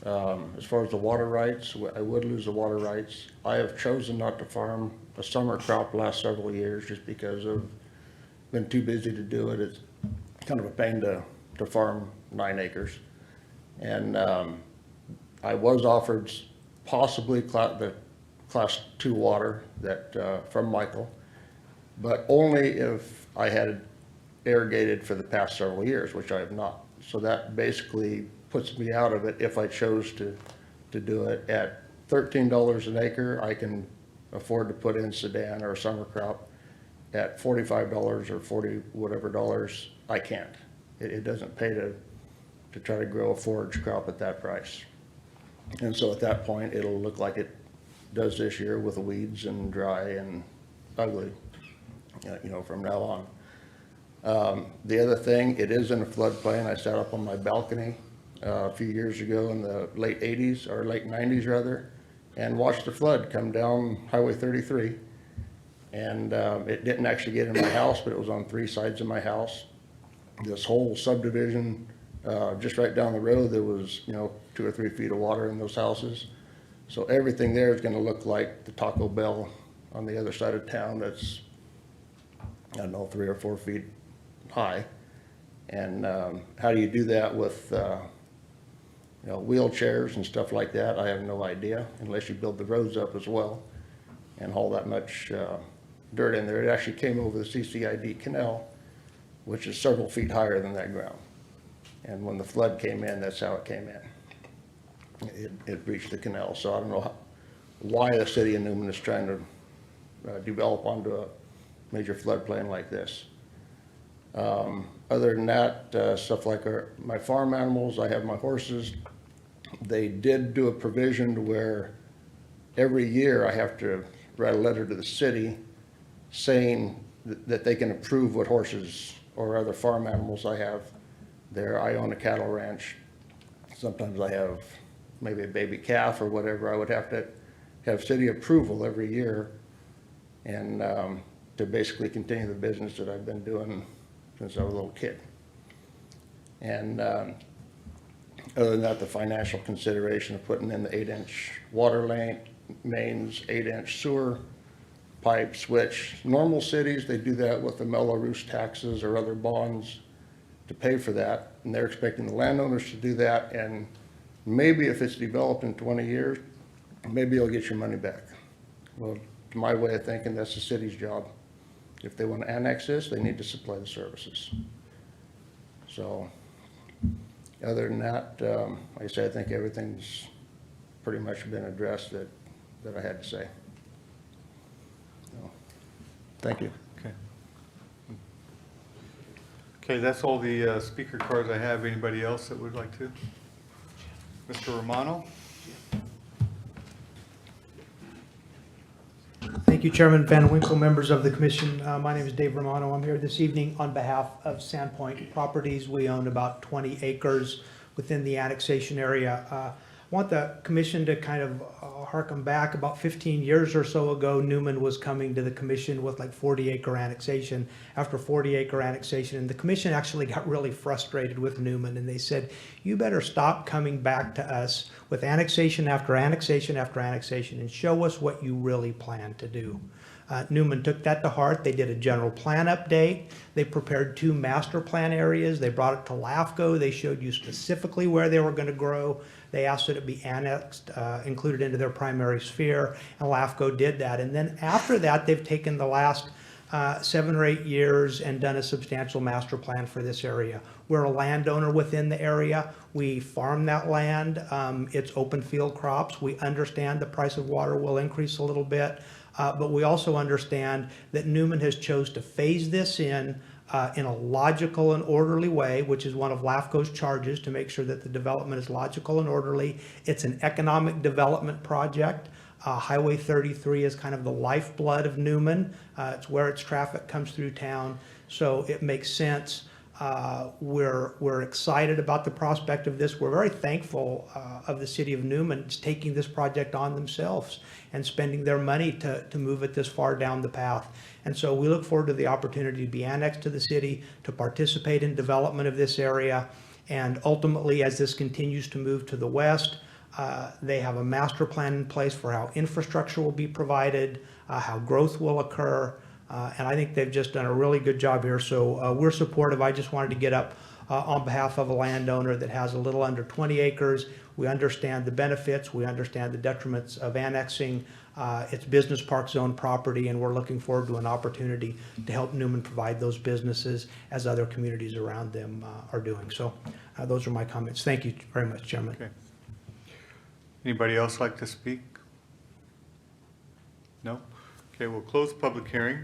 As far as the water rights, I would lose the water rights. I have chosen not to farm a summer crop the last several years just because I've been too busy to do it. It's kind of a pain to farm 9 acres. And I was offered possibly the Class 2 water that from Michael, but only if I had irrigated for the past several years, which I have not. So that basically puts me out of it if I chose to do it. At $13 an acre, I can afford to put in Sudan or a summer crop. At $45 or 40 whatever dollars, I can't. It doesn't pay to try to grow a forage crop at that price. And so at that point, it'll look like it does this year with the weeds and dry and ugly, you know, from now on. The other thing, it is in a floodplain. I sat up on my balcony a few years ago in the late 80s, or late 90s rather, and watched the flood come down Highway 33. And it didn't actually get in my house, but it was on 3 sides of my house. This whole subdivision, just right down the road, there was, you know, 2 or 3 feet of water in those houses. So everything there is going to look like the Taco Bell on the other side of town that's, I don't know, 3 or 4 feet high. And how do you do that with, you know, wheelchairs and stuff like that? I have no idea, unless you build the roads up as well and haul that much dirt in there. It actually came over the CCID canal, which is several feet higher than that ground. And when the flood came in, that's how it came in. It reached the canal. So I don't know why the city of Newman is trying to develop onto a major floodplain like this. Other than that, stuff like my farm animals, I have my horses. They did do a provision to where every year I have to write a letter to the city saying that they can approve what horses or other farm animals I have there. I own a cattle ranch. Sometimes I have maybe a baby calf or whatever. I would have to have city approval every year and to basically continue the business that I've been doing since I was a little kid. And other than that, the financial consideration of putting in the 8-inch water mains, 8-inch sewer pipes, which normal cities, they do that with the Mello-Roos taxes or other bonds to pay for that. And they're expecting the landowners to do that. And maybe if it's developed in 20 years, maybe you'll get your money back. Well, to my way of thinking, that's the city's job. If they want to annex this, they need to supply the services. So other than that, like I said, I think everything's pretty much been addressed that I had to say. So, thank you. Okay. Okay, that's all the speaker cards I have. Anybody else that would like to? Mr. Romano? Thank you, Chairman Van Winkle, members of the commission. My name is Dave Romano. I'm here this evening on behalf of Sandpoint Properties. We own about 20 acres within the annexation area. I want the commission to kind of harken back. About 15 years or so ago, Newman was coming to the commission with like 40-acre annexation after 40-acre annexation, and the commission actually got really frustrated with Newman, and they said, you better stop coming back to us with annexation after annexation after annexation and show us what you really plan to do. Newman took that to heart. They did a general plan update. They prepared 2 master plan areas. They brought it to LAFCO. They showed you specifically where they were going to grow. They asked that it be annexed, included into their primary sphere, and LAFCO did that. And then after that, they've taken the last 7 or 8 years and done a substantial master plan for this area. We're a landowner within the area. We farm that land. It's open field crops. We understand the price of water will increase a little bit, but we also understand that Newman has chose to phase this in a logical and orderly way, which is one of LAFCO's charges, to make sure that the development is logical and orderly. It's an economic development project. Highway 33 is kind of the lifeblood of Newman. It's where its traffic comes through town, so it makes sense. We're excited about the prospect of this. We're very thankful of the city of Newman taking this project on themselves and spending their money to move it this far down the path. And so we look forward to the opportunity to be annexed to the city, to participate in development of this area, and ultimately, as this continues to move to the west, they have a master plan in place for how infrastructure will be provided, how growth will occur, and I think they've just done a really good job here. So we're supportive. I just wanted to get up on behalf of a landowner that has a little under 20 acres. We understand the benefits. We understand the detriments of annexing. It's business park zone property, and we're looking forward to an opportunity to help Newman provide those businesses as other communities around them are doing. So those are my comments. Thank you very much, Chairman. Okay. Anybody else like to speak? No? Okay, we'll close the public hearing.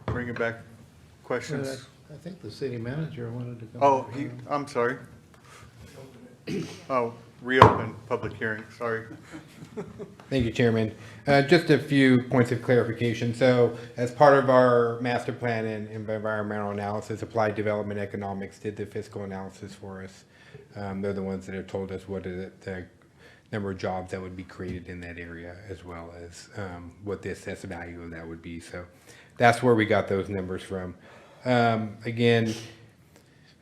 Bring it back. Questions? I think the city manager wanted to go. Oh, I'm sorry. Oh, reopen public hearing, sorry. Thank you, Chairman. Just a few points of clarification. So as part of our master plan and environmental analysis, Applied Development Economics did the fiscal analysis for us. They're the ones that have told us what the number of jobs that would be created in that area, as well as what the assessed value of that would be. So that's where we got those numbers from. Again,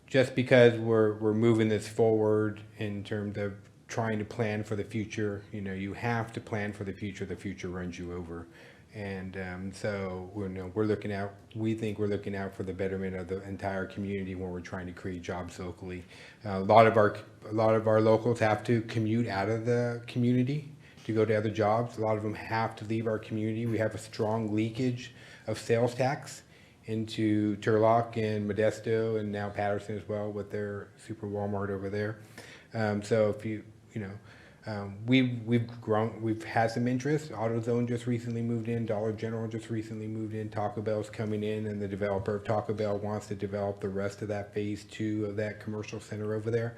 just because we're moving this forward in terms of trying to plan for the future, you have to plan for the future runs you over. And so we're looking out, we think we're looking out for the betterment of the entire community when we're trying to create jobs locally. A lot of our locals have to commute out of the community to go to other jobs. A lot of them have to leave our community. We have a strong leakage of sales tax into Turlock and Modesto, and now Patterson as well with their super Walmart over there. So if we've grown, we've had some interest. AutoZone just recently moved in, Dollar General just recently moved in, Taco Bell's coming in, and the developer of Taco Bell wants to develop the rest of that phase 2 of that commercial center over there.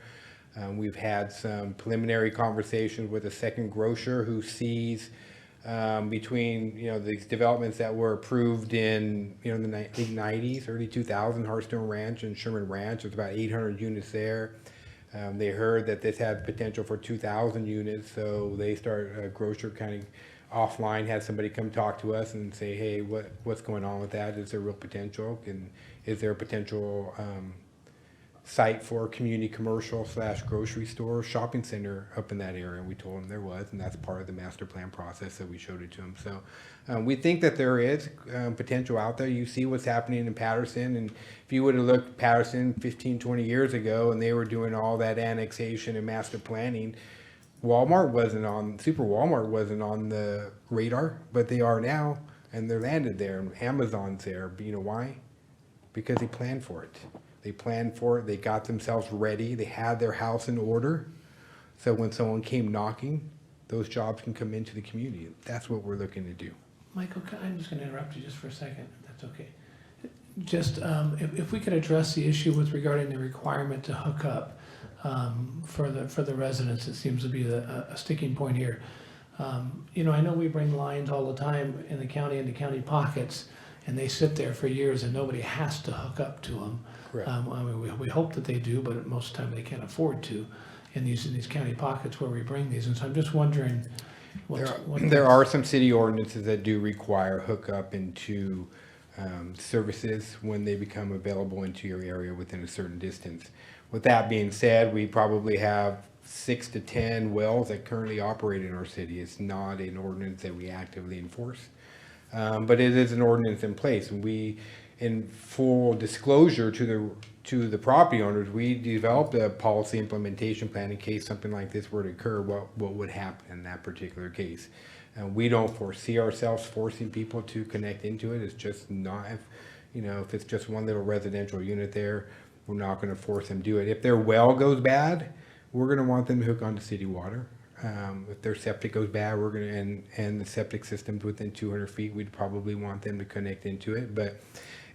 We've had some preliminary conversations with a second grocer who sees between these developments that were approved in the late 90s, early 2000, Hearthstone Ranch and Sherman Ranch. There's about 800 units there. They heard that this had potential for 2,000 units, so they started a grocer kind of offline, had somebody come talk to us and say, hey, what's going on with that? Is there real potential? And is there a potential site for a community commercial / grocery store shopping center up in that area? And we told them there was, and that's part of the master plan process that we showed it to them. So we think that there is potential out there. You see what's happening in Patterson, and if you would have looked at Patterson 15, 20 years ago and they were doing all that annexation and master planning, Super Walmart wasn't on the radar, but they are now, and they're landed there, and Amazon's there. But you know why? Because they planned for it. They planned for it, they got themselves ready, they had their house in order. So when someone came knocking, those jobs can come into the community. That's what we're looking to do. Michael, I'm just going to interrupt you just for a second, if that's okay. Just if we could address the issue with regarding the requirement to hook up for the residents, it seems to be a sticking point here. I know we bring lines all the time in the county into county pockets, and they sit there for years and nobody has to hook up to them. Correct. We hope that they do, but most of the time they can't afford to in these county pockets where we bring these. And so I'm just wondering There are some city ordinances that do require hookup into services when they become available into your area within a certain distance. With that being said, we probably have 6 to 10 wells that currently operate in our city. It's not an ordinance that we actively enforce, but it is an ordinance in place. And we, in full disclosure to the property owners, we developed a policy implementation plan in case something like this were to occur, what would happen in that particular case. We don't foresee ourselves forcing people to connect into it. It's just not, if it's just one little residential unit there, we're not going to force them to do it. If their well goes bad, we're going to want them to hook onto city water. If their septic goes bad, we're going to, and the septic system's within 200 feet, we'd probably want them to connect into it. But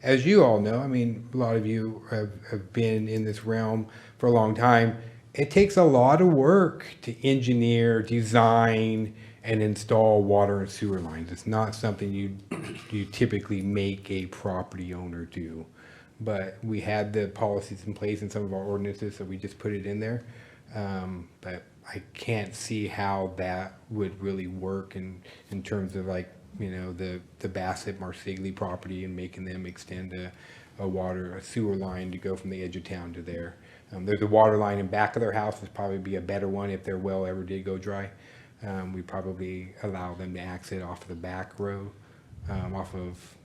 as you all know, a lot of you have been in this realm for a long time. It takes a lot of work to engineer, design, and install water and sewer lines. It's not something you typically make a property owner do. But we had the policies in place in some of our ordinances, so we just put it in there. But I can't see how that would really work in terms of the Bassett Marsigli property and making them extend a sewer line to go from the edge of town to there. There's a water line in back of their house. Would probably be a better one if their well ever did go dry. We probably allow them to exit off of the back road, off of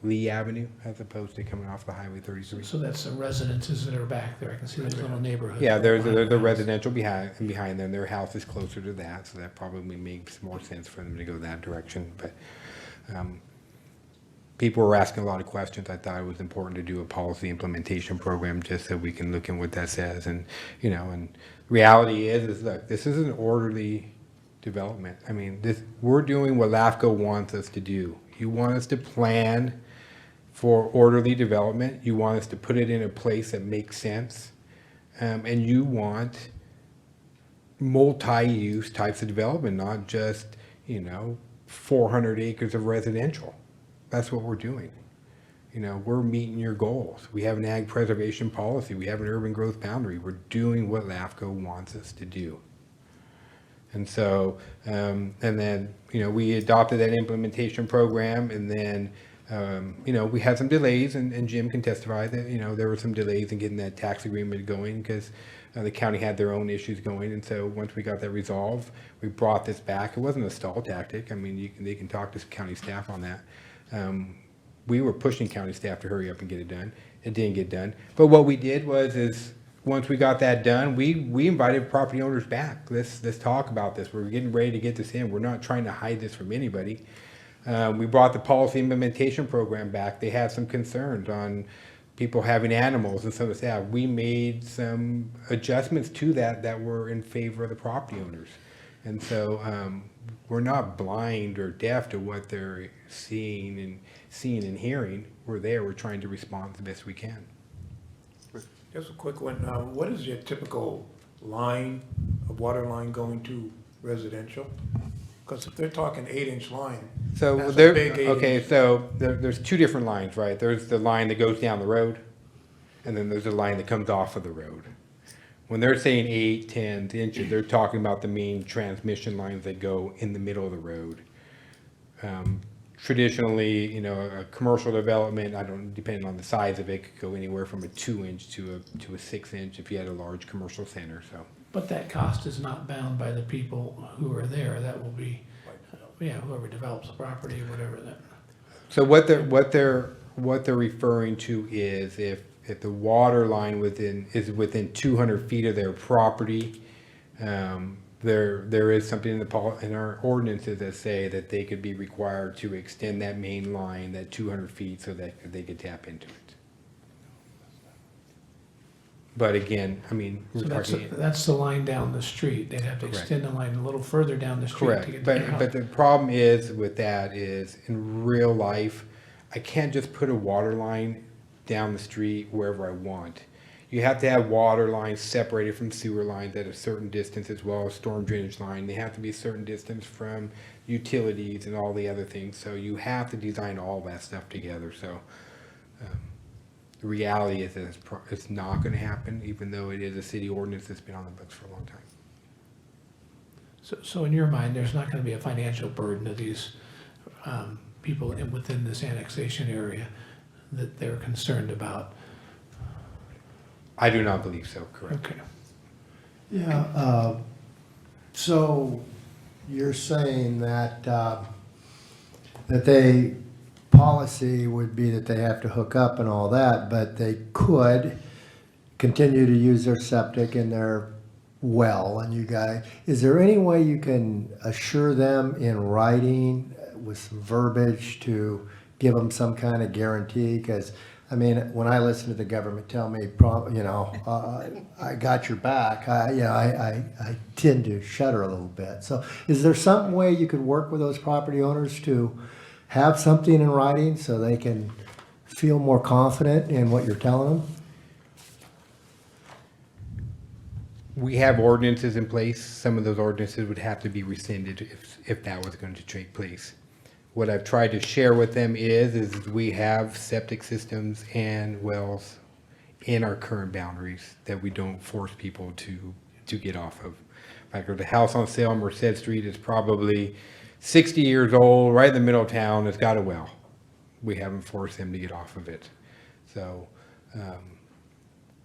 Lee Avenue, as opposed to coming off the Highway 33. So that's the residences that are back there. I can see those little neighborhoods. Yeah, there's a residential behind them. Their house is closer to that, so that probably makes more sense for them to go that direction. But people were asking a lot of questions. I thought it was important to do a policy implementation program just so we can look at what that says. And and reality is look, this is an orderly development. We're doing what LAFCO wants us to do. You want us to plan for orderly development. You want us to put it in a place that makes sense. And you want multi-use types of development, not just, 400 acres of residential. That's what we're doing. We're meeting your goals. We have an ag preservation policy. We have an urban growth boundary. We're doing what LAFCO wants us to do. And so, and then, we adopted that implementation program, and then, we had some delays, and Jim can testify that, there were some delays in getting that tax agreement going because the county had their own issues going. And so once we got that resolved, we brought this back. It wasn't a stall tactic. They can talk to county staff on that. We were pushing county staff to hurry up and get it done. It didn't get done. But what we did is once we got that done, we invited property owners back. Let's talk about this. We're getting ready to get this in. We're not trying to hide this from anybody. We brought the policy implementation program back. They had some concerns on people having animals and some of that. We made some adjustments to that were in favor of the property owners. And so we're not blind or deaf to what they're seeing and hearing. We're there. We're trying to respond the best we can. Just a quick one. What is your typical line, a water line going to residential? Because if they're talking 8-inch line, so that's there, a big 8-inch. okay, so there's two different lines, right? There's the line that goes down the road, and then there's the line that comes off of the road. When they're saying 8-10 inches, they're talking about the main transmission lines that go in the middle of the road. Traditionally, a commercial development, depending on the size of it, could go anywhere from a 2-inch to a 6-inch if you had a large commercial center. So, But that cost is not bound by the people who are there. That will be, whoever develops the property or whatever that. so what they're referring to is if the water line is within 200 feet of their property, there is something in our ordinances that say that they could be required to extend that main line, that 200 feet, so that they could tap into it. But again, So that's the line down the street. They'd have to extend the line a little further down the street to get to their house. But the problem is with that is in real life, I can't just put a water line down the street wherever I want. You have to have water lines separated from sewer lines at a certain distance, as well as storm drainage line. They have to be a certain distance from utilities and all the other things. So you have to design all that stuff together. So the reality is that it's not going to happen, even though it is a city ordinance that's been on the books for a long time. So in your mind, there's not going to be a financial burden to these people within this annexation area that they're concerned about? I do not believe so, correct. Okay. Yeah, so you're saying that, policy would be that they have to hook up and all that, but they could continue to use their septic and their well, and you guys, is there any way you can assure them in writing with some verbiage to give them some kind of guarantee? Because, I mean, when I listen to the government tell me, I got your back, I tend to shudder a little bit. So is there some way you could work with those property owners to have something in writing so they can feel more confident in what you're telling them? We have ordinances in place. Some of those ordinances would have to be rescinded if that was going to take place. What I've tried to share with them is we have septic systems and wells in our current boundaries that we don't force people to get off of. In fact, the house on sale on Merced Street is probably 60 years old, right in the middle of town. It's got a well. We haven't forced them to get off of it. So,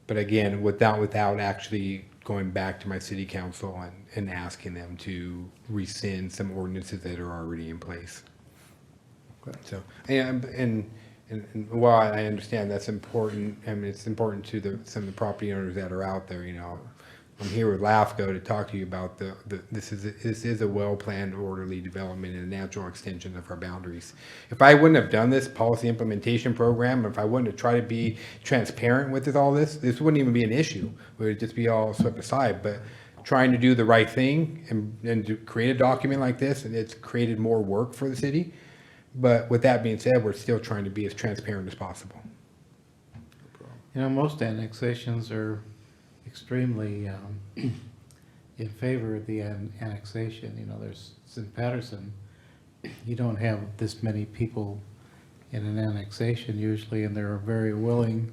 but again, without actually going back to my city council and asking them to rescind some ordinances that are already in place. So, and while I understand that's important, I mean, it's important to some of the property owners that are out there, I'm here with LAFCO to talk to you about this is a well-planned, orderly development and a natural extension of our boundaries. If I wouldn't have done this policy implementation program, if I wouldn't have tried to be transparent with all this wouldn't even be an issue. It would just be all swept aside. But trying to do the right thing and to create a document like this, and it's created more work for the city. But with that being said, we're still trying to be as transparent as possible. Most annexations are extremely in favor of the annexation. There's in Patterson, you don't have this many people in an annexation usually, and they're very willing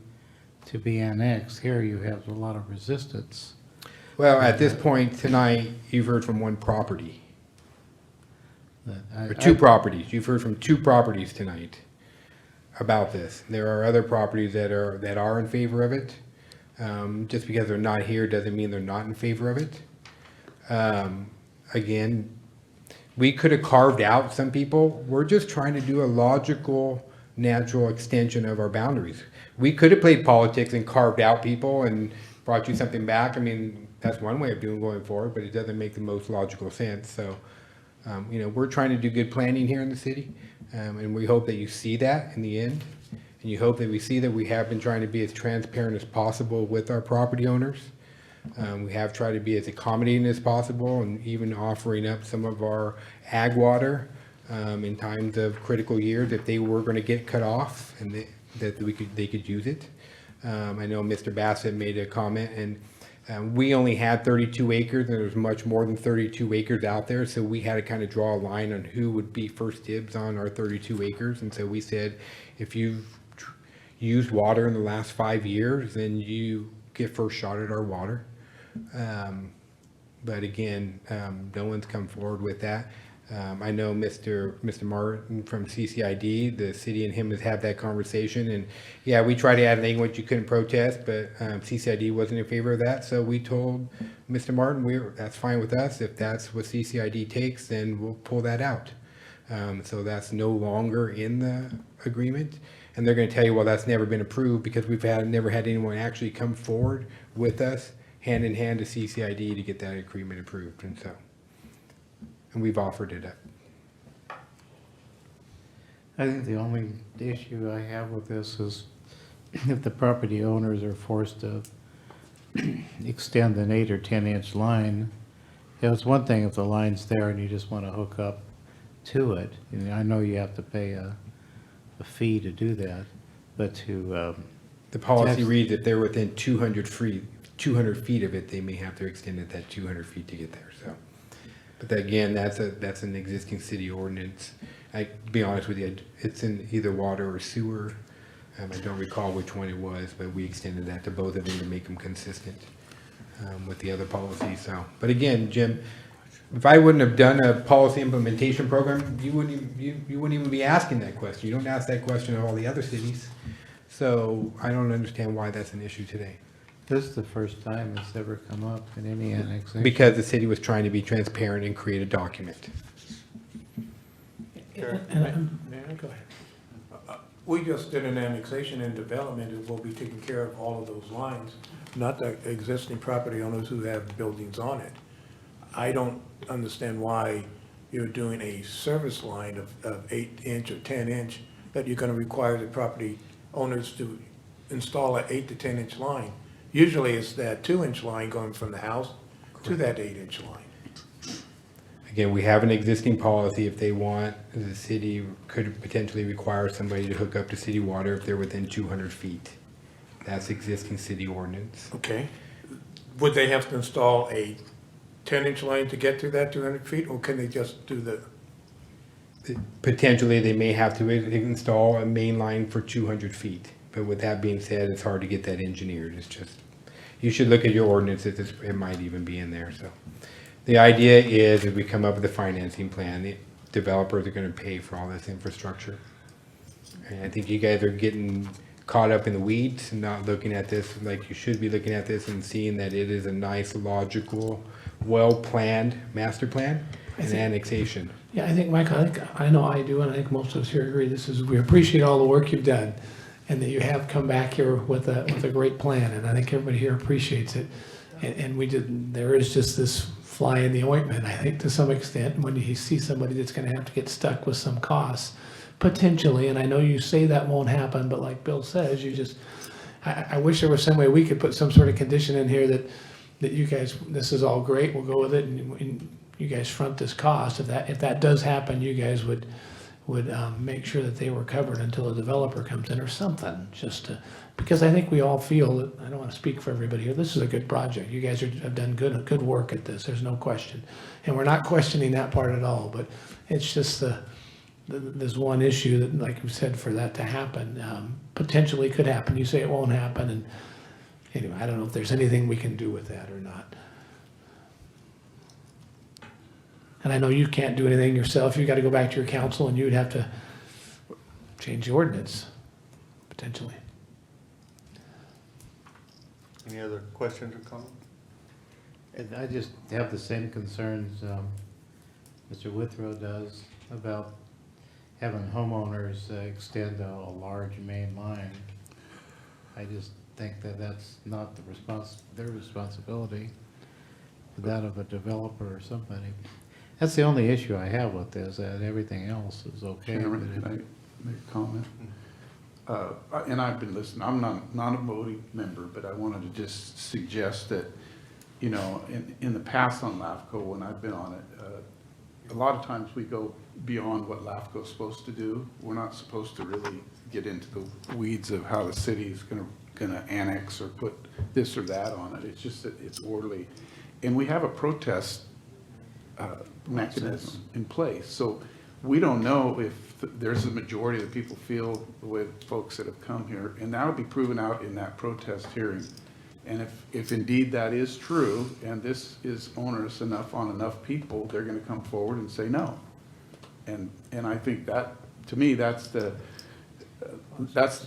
to be annexed. Here you have a lot of resistance. Well, at this point tonight, you've heard from one property. Or two properties. You've heard from two properties tonight about this. There are other properties that are in favor of it. Just because they're not here doesn't mean they're not in favor of it. Again, we could have carved out some people. We're just trying to do a logical, natural extension of our boundaries. We could have played politics and carved out people and brought you something back. I mean, that's one way of going forward, but it doesn't make the most logical sense. So, we're trying to do good planning here in the city, and we hope that you see that in the end. And you hope that we see that we have been trying to be as transparent as possible with our property owners. We have tried to be as accommodating as possible, and even offering up some of our ag water in times of critical years if they were going to get cut off, and that they could use it. I know Mr. Bassett made a comment, and we only had 32 acres, and there's much more than 32 acres out there. So we had to kind of draw a line on who would be first dibs on our 32 acres. And so we said, if you've used water in the last 5 years, then you get first shot at our water. But again, no one's come forward with that. I know Mr. Martin from CCID, the city and him has had that conversation, and yeah, we tried to add language you couldn't protest, but CCID wasn't in favor of that. So we told Mr. Martin, that's fine with us. If that's what CCID takes, then we'll pull that out. So that's no longer in the agreement. And they're going to tell you, well, that's never been approved because we've never had anyone actually come forward with us hand in hand to CCID to get that agreement approved. And we've offered it up. I think the only issue I have with this is if the property owners are forced to extend an 8 or 10 inch line. It's one thing if the line's there and you just want to hook up to it. I know you have to pay a fee to do that, but to The policy Yes. reads if they're within 200 feet of it, they may have to extend it that 200 feet to get there, so. But again, that's an existing city ordinance. I, to be honest with you, it's in either water or sewer. I don't recall which one it was, but we extended that to both of them to make them consistent with the other policies, so. But again, Jim, if I wouldn't have done a policy implementation program, you wouldn't even be asking that question. You don't ask that question of all the other cities. So I don't understand why that's an issue today. This is the first time it's ever come up in any annexation. Because the city was trying to be transparent and create a document. Go ahead. We just did an annexation and development, and we'll be taking care of all of those lines, not the existing property owners who have buildings on it. I don't understand why you're doing a service line of 8-inch or 10-inch, that you're gonna require the property owners to install an 8 to 10-inch line. Usually it's that 2-inch line going from the house to that 8-inch line. Again, we have an existing policy. If they want, the city could potentially require somebody to hook up to city water if they're within 200 feet. That's existing city ordinance. Okay. Would they have to install a 10-inch line to get to that 200 feet, or can they just do the? Potentially, they may have to install a main line for 200 feet. But with that being said, it's hard to get that engineered. It's just, you should look at your ordinance. It might even be in there, so. The idea is if we come up with a financing plan, the developers are gonna pay for all this infrastructure. And I think you guys are getting caught up in the weeds and not looking at this like you should be looking at this and seeing that it is a nice, logical, well-planned master plan and annexation. Yeah, I think, Michael, I know I do, and I think most of us here agree, we appreciate all the work you've done, and that you have come back here with a great plan, and I think everybody here appreciates it. And there is just this fly in the ointment, I think, to some extent, when you see somebody that's gonna have to get stuck with some costs, potentially, and I know you say that won't happen, but like Bill says, I wish there was some way we could put some sort of condition in here that you guys, this is all great, we'll go with it, and you guys front this cost. If that does happen, you guys would make sure that they were covered until a developer comes in or something, because I think we all feel that, I don't want to speak for everybody here, this is a good project. You guys have done good work at this, there's no question. And we're not questioning that part at all, but it's just there's one issue that, like you said, for that to happen, potentially could happen. You say it won't happen, and anyway, I don't know if there's anything we can do with that or not. And I know you can't do anything yourself. You got to go back to your council, and you'd have to change the ordinance, potentially. Any other questions or comments? And I just have the same concerns Mr. Withrow does about having homeowners extend a large main line. I just think that that's not their responsibility, that of a developer or somebody. That's the only issue I have with this, that everything else is okay. Chairman, can I make a comment? And I've been listening, I'm not a voting member, but I wanted to just suggest that, you know, in the past on LAFCO, when I've been on it, a lot of times we go beyond what LAFCO is supposed to do. We're not supposed to really get into the weeds of how the city is gonna annex or put this or that on it. It's just that it's orderly. And we have a protest mechanism in place. So we don't know if there's a majority of the people feel the way the folks that have come here, and that'll be proven out in that protest hearing. And if indeed that is true, and this is onerous enough on enough people, they're gonna come forward and say no. And I think that, to me, that's the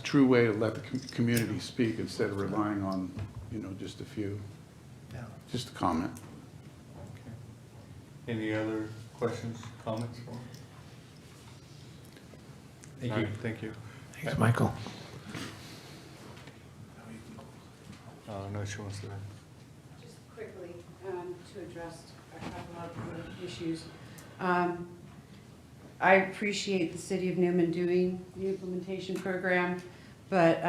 true way to let the community speak instead of relying on, you know, just a few. Yeah. Just a comment. Any other questions, comments? Thank you. Thank you. Thanks, Michael. No, she wants to. Just quickly, to address a couple of the issues. I appreciate the City of Newman doing the implementation program, but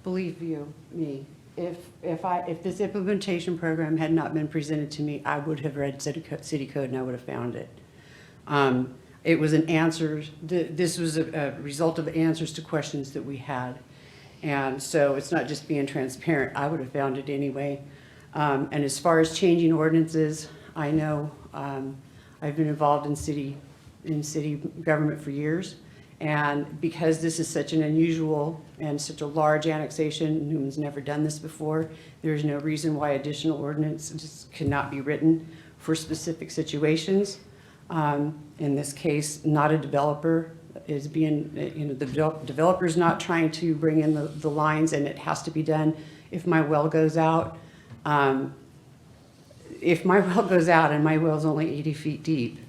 believe me, if this implementation program had not been presented to me, I would have read city code and I would have found it. It was an answer, this was a result of answers to questions that we had. And so it's not just being transparent. I would have found it anyway. And as far as changing ordinances, I know I've been involved in city government for years. And because this is such an unusual and such a large annexation, Newman's never done this before, there's no reason why additional ordinances cannot be written for specific situations. In this case, not a developer is being, the developer's not trying to bring in the lines, and it has to be done if my well goes out. If my well goes out and my well's only 80 feet deep,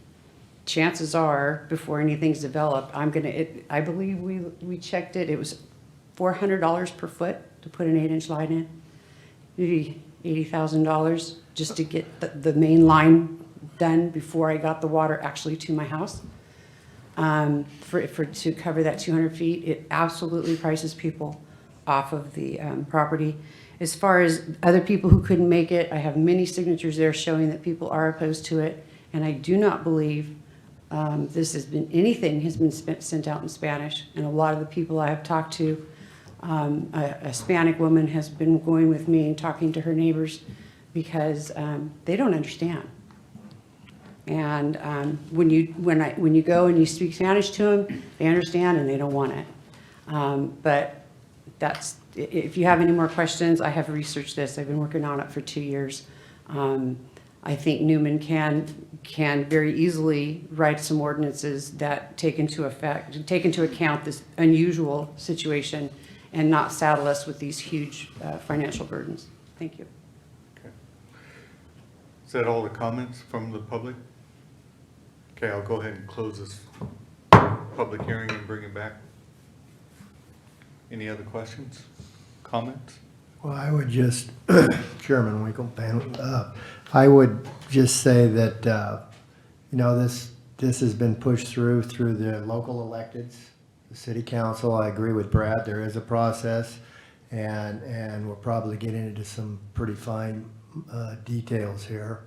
chances are, before anything's developed, I believe we checked it, it was $400 per foot to put an 8-inch line in. Maybe $80,000 just to get the main line done before I got the water actually to my house. To cover that 200 feet, it absolutely prices people off of the property. As far as other people who couldn't make it, I have many signatures there showing that people are opposed to it, and I do not believe anything has been sent out in Spanish. And a lot of the people I have talked to, a Hispanic woman has been going with me and talking to her neighbors because they don't understand. And when you go and you speak Spanish to them, they understand and they don't want it. But if you have any more questions, I have researched this. I've been working on it for 2 years. I think Newman can very easily write some ordinances that take into account this unusual situation and not saddle us with these huge financial burdens. Thank you. Okay. Is that all the comments from the public? Okay, I'll go ahead and close this public hearing and bring it back. Any other questions, comments? Well, I would just, Chairman Winkle, I would just say that, this has been pushed through the local electeds, the city council. I agree with Brad, there is a process, and we're probably getting into some pretty fine details here.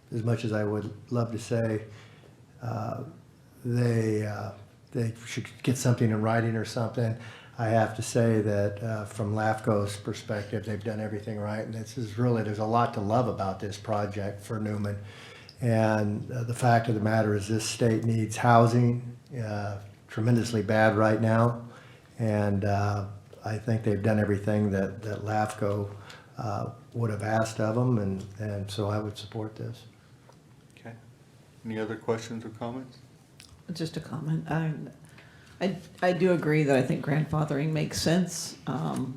As much as I would love to say they should get something in writing or something, I have to say that from LAFCO's perspective, they've done everything right. And there's a lot to love about this project for Newman. And the fact of the matter is this state needs housing tremendously bad right now. And I think they've done everything that LAFCO would have asked of them. And so I would support this. Okay. Any other questions or comments? Just a comment. I do agree that I think grandfathering makes sense,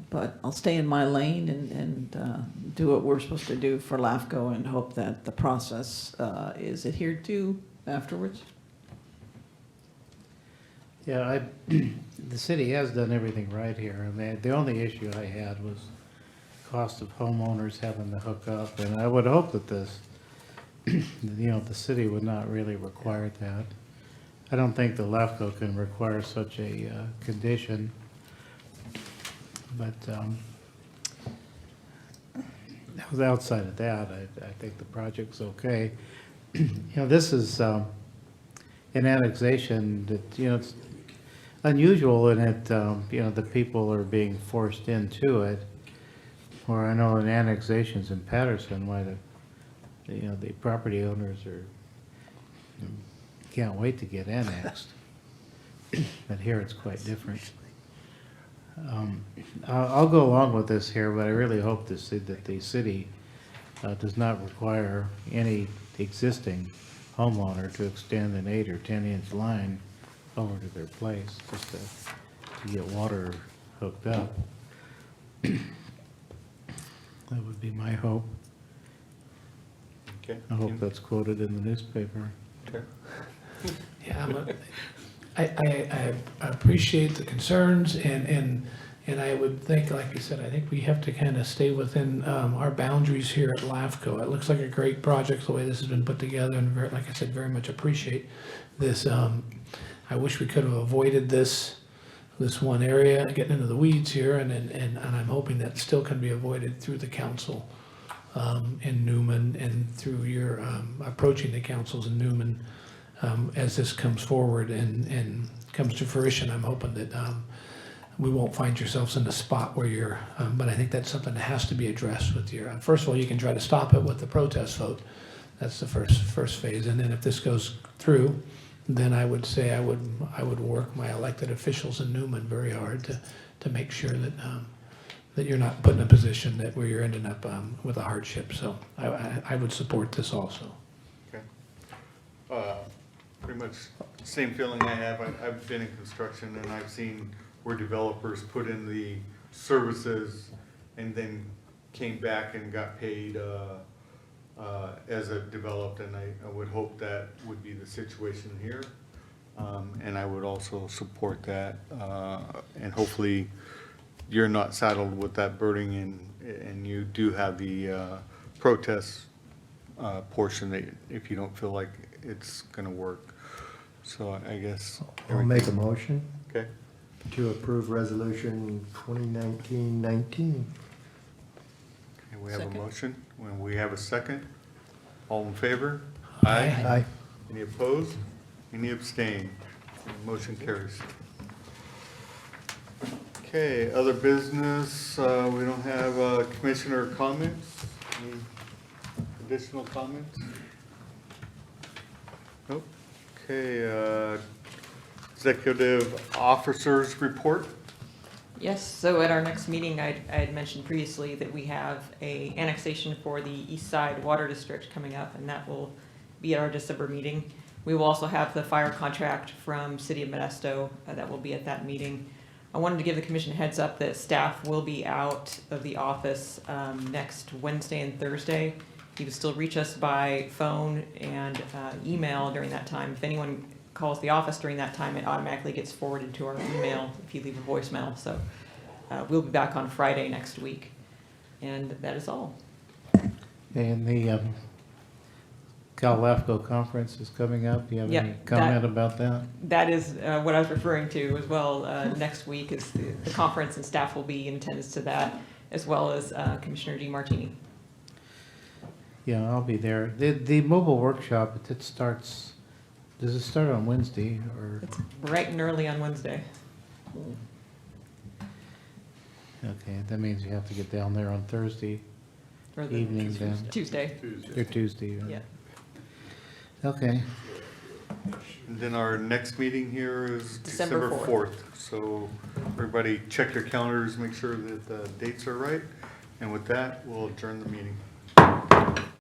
but I'll stay in my lane and do what we're supposed to do for LAFCO and hope that the process is adhered to afterwards. Yeah, the city has done everything right here. I mean, the only issue I had was cost of homeowners having to hook up, and I would hope that the city would not really require that. I don't think the LAFCO can require such a condition, but outside of that, I think the project's okay. This is an annexation that, it's unusual in it, the people are being forced into it. Or I know in annexations in Patterson, why the property owners can't wait to get annexed. But here it's quite different. I'll go along with this here, but I really hope that the city does not require any existing homeowner to extend an 8 or 10-inch line over to their place just to get water hooked up. That would be my hope. Okay. I hope that's quoted in the newspaper. Okay. Yeah, I appreciate the concerns, and I would think, like you said, I think we have to kind of stay within our boundaries here at LAFCO. It looks like a great project the way this has been put together, and like I said, very much appreciate this. I wish we could have avoided this one area, getting into the weeds here, and I'm hoping that still can be avoided through the council in Newman and through your approaching the councils in Newman. As this comes forward and comes to fruition, I'm hoping that we won't find yourselves in a spot where you're, but I think that's something that has to be addressed with your, first of all, you can try to stop it with the protest vote. That's the first phase. And then if this goes through, then I would say I would work my elected officials in Newman very hard to make sure that, that you're not put in a position that where you're ending up with a hardship. So I would support this also. Okay. Pretty much same feeling I have. I've been in construction and I've seen where developers put in the services and then came back and got paid as it developed, and I would hope that would be the situation here. And I would also support that, and hopefully you're not saddled with that burden, and you do have the protest portion that if you don't feel like it's gonna work. So I guess. I'll make a motion. Okay. To approve resolution 2019-19. Okay, we have a Second. motion, when we have a second, all in favor? Aye. Any opposed? Any abstain? Motion carries. Okay, other business, we don't have commissioner comments. Any additional comments? Nope. Okay, executive officers report. Yes, so at our next meeting, I had mentioned previously that we have a annexation for the East Side Water District coming up, and that will be at our December meeting. We will also have the fire contract from City of Modesto that will be at that meeting. I wanted to give the commission a heads up that staff will be out of the office next Wednesday and Thursday. You can still reach us by phone and email during that time. If anyone calls the office during that time, it automatically gets forwarded to our email if you leave a voicemail. So we'll be back on Friday next week. And that is all. And the Cal LAFCO conference is coming up. Do you have Yeah, any comment about that? That is what I was referring to as well. Next week is the conference, and staff will be in attendance to that, as well as Commissioner DeMartini. Yeah, I'll be there. The mobile workshop, it starts, does it start on Wednesday or? It's bright and early on Wednesday. Okay, that means you have to get down there on Thursday Or the evening then. Tuesday. Or Tuesday. Right? Yeah. Okay. And then our next meeting here is December December 4th. So everybody check your calendars, make sure that the dates are right. And with that, we'll adjourn the meeting.